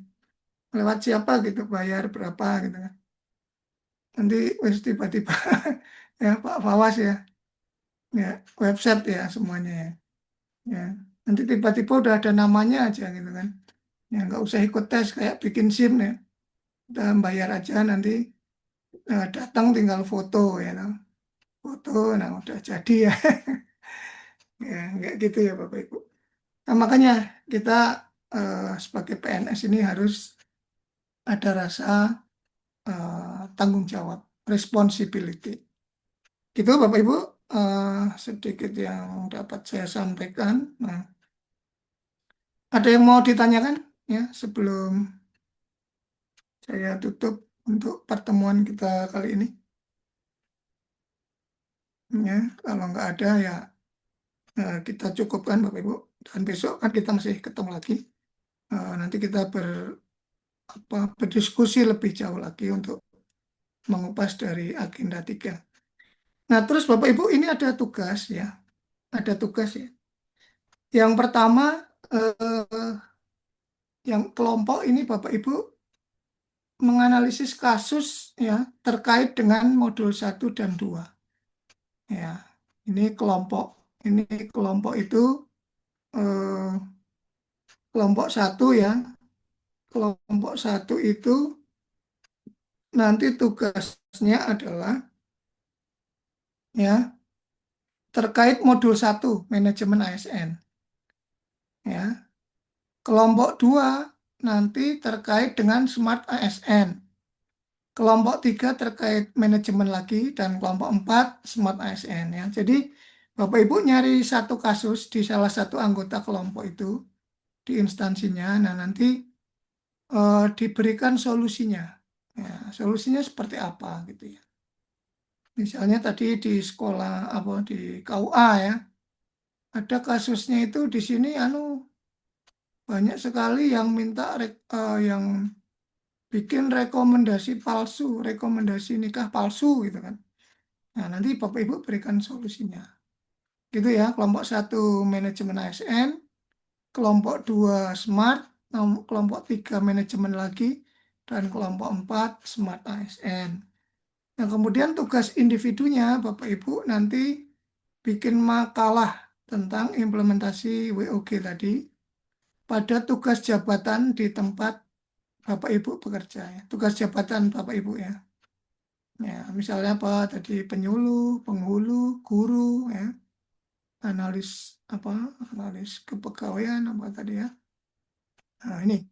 lewat siapa gitu, bayar berapa gitu kan. Nanti wes tiba-tiba ya Pak Fawas ya. Ya, website ya semuanya ya. Ya, nanti tiba-tiba udah ada namanya aja gitu kan. Ya, nggak usah ikut tes kayak bikin SIM ya. Kita bayar aja nanti datang tinggal foto ya, no. Foto, nah udah jadi ya. Ya, nggak gitu ya Bapak Ibu. Nah, makanya kita sebagai PNS ini harus ada rasa tanggung jawab, responsibility. Itu Bapak Ibu sedikit yang dapat saya sampaikan. Nah, ada yang mau ditanyakan ya sebelum saya tutup untuk pertemuan kita kali ini? Ya, kalau nggak ada ya kita cukupkan Bapak Ibu. Dan besok kan kita masih ketemu lagi. Nanti kita berdiskusi lebih jauh lagi untuk mengupas dari agenda 3. Nah, terus Bapak Ibu ini ada tugas ya. Ada tugas ya. Yang pertama, yang kelompok ini Bapak Ibu menganalisis kasus ya terkait dengan modul 1 dan 2. Ya, ini kelompok itu kelompok 1 ya. Kelompok 1 itu nanti tugasnya adalah ya terkait modul 1 manajemen ASN. Ya. Kelompok 2 nanti terkait dengan Smart ASN. Kelompok 3 terkait manajemen lagi dan kelompok 4 Smart ASN ya. Jadi Bapak Ibu nyari satu kasus di salah satu anggota kelompok itu di instansinya. Nah, nanti diberikan solusinya. Ya, solusinya seperti apa gitu ya. Misalnya tadi di sekolah di KUA ya. Ada kasusnya itu di sini banyak sekali yang minta yang bikin rekomendasi palsu, rekomendasi nikah palsu gitu kan. Nah, nanti Bapak Ibu berikan solusinya. Gitu ya, kelompok 1 manajemen ASN, kelompok 2 smart, kelompok 3 manajemen lagi, dan kelompok 4 smart ASN. Nah, kemudian tugas individunya Bapak Ibu nanti bikin makalah tentang implementasi WOG tadi pada tugas jabatan di tempat Bapak Ibu bekerja ya. Tugas jabatan Bapak Ibu ya. Ya, misalnya apa tadi penyuluh, penghulu, guru ya. Analis analis kepegawaian apa tadi ya. Nah, ini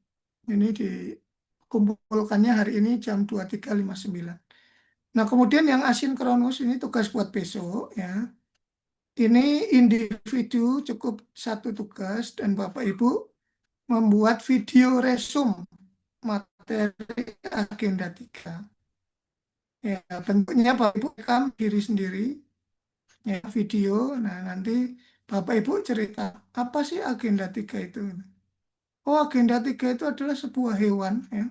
dikumpulkannya hari ini jam 23.59. Nah, kemudian yang asinkronus ini tugas buat besok ya. Ini individu cukup satu tugas dan Bapak Ibu membuat video resum materi agenda 3. Ya, bentuknya Bapak Ibu rekam diri sendiri, ya, video. Nah, nanti Bapak Ibu cerita, apa sih agenda 3 itu? Oh, agenda 3 itu adalah sebuah hewan ya,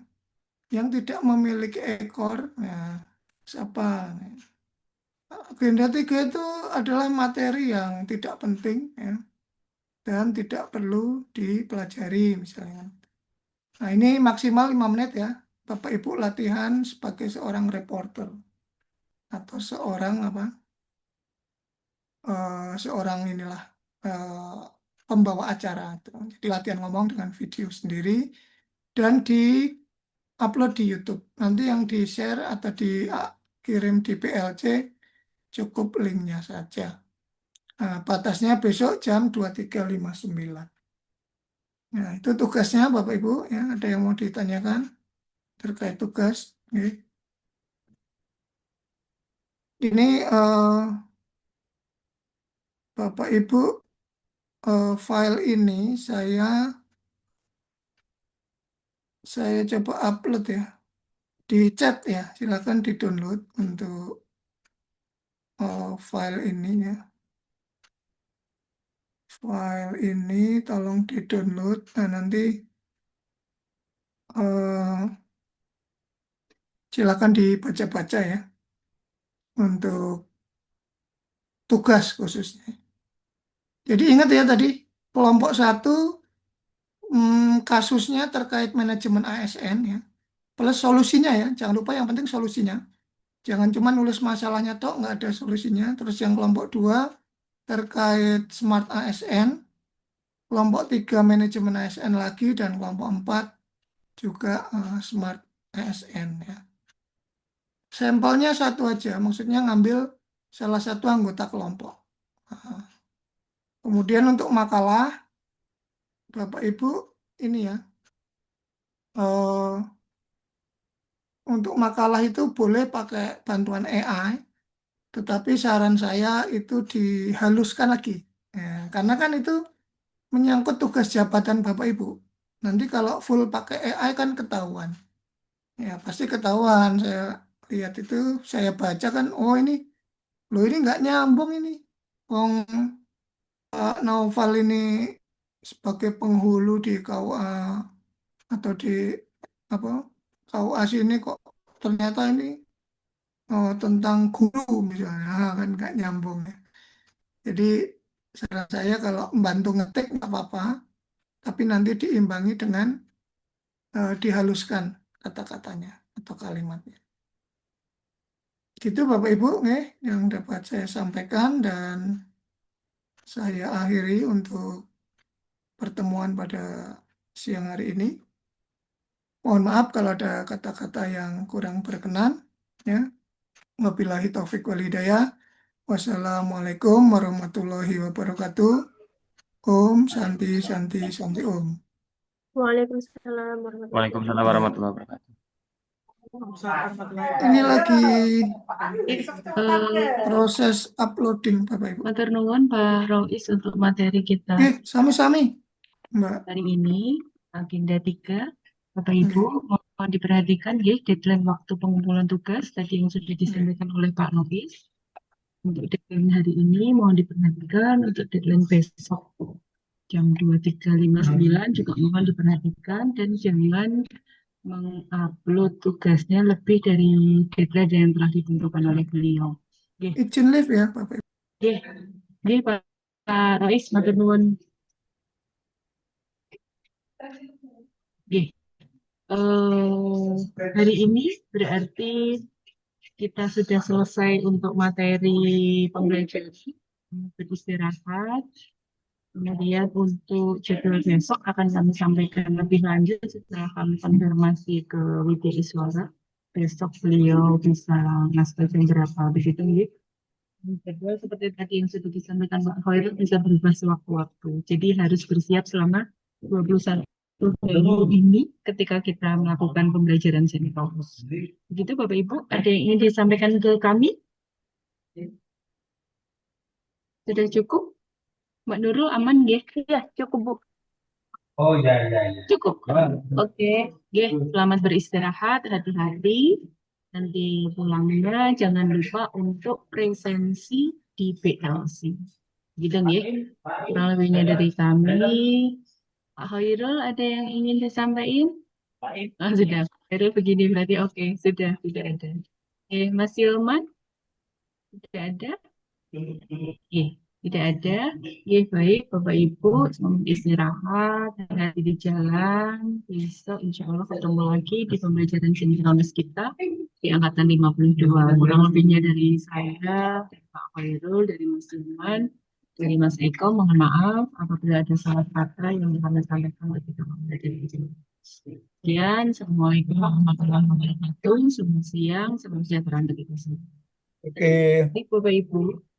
yang tidak memiliki ekor. Nah, siapa? Agenda 3 itu adalah materi yang tidak penting ya, dan tidak perlu dipelajari misalnya. Nah, ini maksimal 5 menit ya. Bapak Ibu latihan sebagai seorang reporter atau seorang inilah pembawa acara. Jadi latihan ngomong dengan video sendiri dan di-upload di YouTube. Nanti yang di-share atau dikirim di PLC cukup linknya saja. Nah, batasnya besok jam 23.59. Nah, itu tugasnya Bapak Ibu ya. Ada yang mau ditanyakan terkait tugas? Oke. Ini Bapak Ibu file ini saya coba upload ya di chat ya. Silakan di-download untuk file ini ya. File ini tolong di-download. Nah, nanti silakan dibaca-baca ya untuk tugas khususnya. Jadi ingat ya tadi kelompok 1 kasusnya terkait manajemen ASN ya. Plus solusinya ya, jangan lupa yang penting solusinya. Jangan cuma nulis masalahnya toh nggak ada solusinya. Terus yang kelompok 2 terkait smart ASN, kelompok 3 manajemen ASN lagi, dan kelompok 4 juga smart ASN ya. Sampelnya satu aja, maksudnya ngambil salah satu anggota kelompok. Kemudian untuk makalah, Bapak Ibu ini ya, untuk makalah itu boleh pakai bantuan AI, tetapi saran saya itu dihaluskan lagi. Ya, karena kan itu menyangkut tugas jabatan Bapak Ibu. Nanti kalau full pakai AI kan ketahuan. Ya, pasti ketahuan. Saya lihat itu, saya baca kan, oh ini, loh ini nggak nyambung ini. Wong Naufal ini sebagai penghulu di KUA atau di apa KUA sini kok ternyata ini tentang guru misalnya. Kan nggak nyambung ya. Jadi saran saya kalau membantu ngetik nggak apa-apa, tapi nanti diimbangi dengan dihaluskan kata-katanya atau kalimatnya. Gitu Bapak Ibu yang dapat saya sampaikan, dan saya akhiri untuk pertemuan pada siang hari ini. Mohon maaf kalau ada kata-kata yang kurang berkenan. Ya. Wabillahi taufik wal hidayah. Wassalamualaikum warahmatullahi wabarakatuh. Om Santi Santi Santi Om. Waalaikumsalam warahmatullahi Waalaikumsalam warahmatullahi wabarakatuh. Ini lagi proses uploading Bapak Ibu. Matur nuwun Pak Rois untuk materi kita Sami-sami Mbak. hari ini, agenda 3. Bapak Ibu mohon diperhatikan ya, deadline waktu pengumpulan tugas tadi yang sudah disampaikan oleh Pak Rois. Untuk deadline hari ini mohon diperhatikan, untuk deadline besok jam 23.59 juga mohon diperhatikan, dan jangan mengupload tugasnya lebih dari deadline yang telah ditentukan oleh beliau. Izin live ya Bapak Ibu. Nggih, Pak Rois, matur nuwun. Nggih. Hari ini berarti kita sudah selesai untuk materi pembelajaran, beristirahat. Kemudian untuk jadwal besok akan kami sampaikan lebih lanjut setelah kami konfirmasi ke WD Iswara. Besok beliau bisa ngasih jam berapa, begitu ya. Jadwal seperti tadi yang sudah disampaikan Pak Khairul bisa berubah sewaktu-waktu. Jadi harus bersiap selama 21 hari ini ketika kita melakukan pembelajaran sinetron. Begitu Bapak Ibu, ada yang ingin disampaikan ke kami? Sudah cukup? Mbak Nurul aman ya? Iya, cukup Bu. Oh ya. Cukup. Oke, selamat beristirahat, hati-hati. Nanti pulangnya jangan lupa untuk presensi di PLC. Gitu ya. Kurang lebihnya dari kami. Pak Khairul ada yang ingin disampaikan? Sudah. Khairul begini berarti oke, sudah tidak ada. Mas Yilman? Tidak ada? Tidak ada. Baik Bapak Ibu, selamat istirahat, hati di jalan. Besok insya Allah ketemu lagi di pembelajaran sinkronis kita di angkatan 52. Kurang lebihnya dari saya, dari Pak Khairul, dari Mas Iman, dari Mas Eko, mohon maaf apabila ada salah kata yang kami sampaikan ketika pembelajaran ini. Sekian, Assalamualaikum warahmatullahi wabarakatuh. Selamat siang, selamat sejahtera untuk kita semua. Baik Bapak Ibu.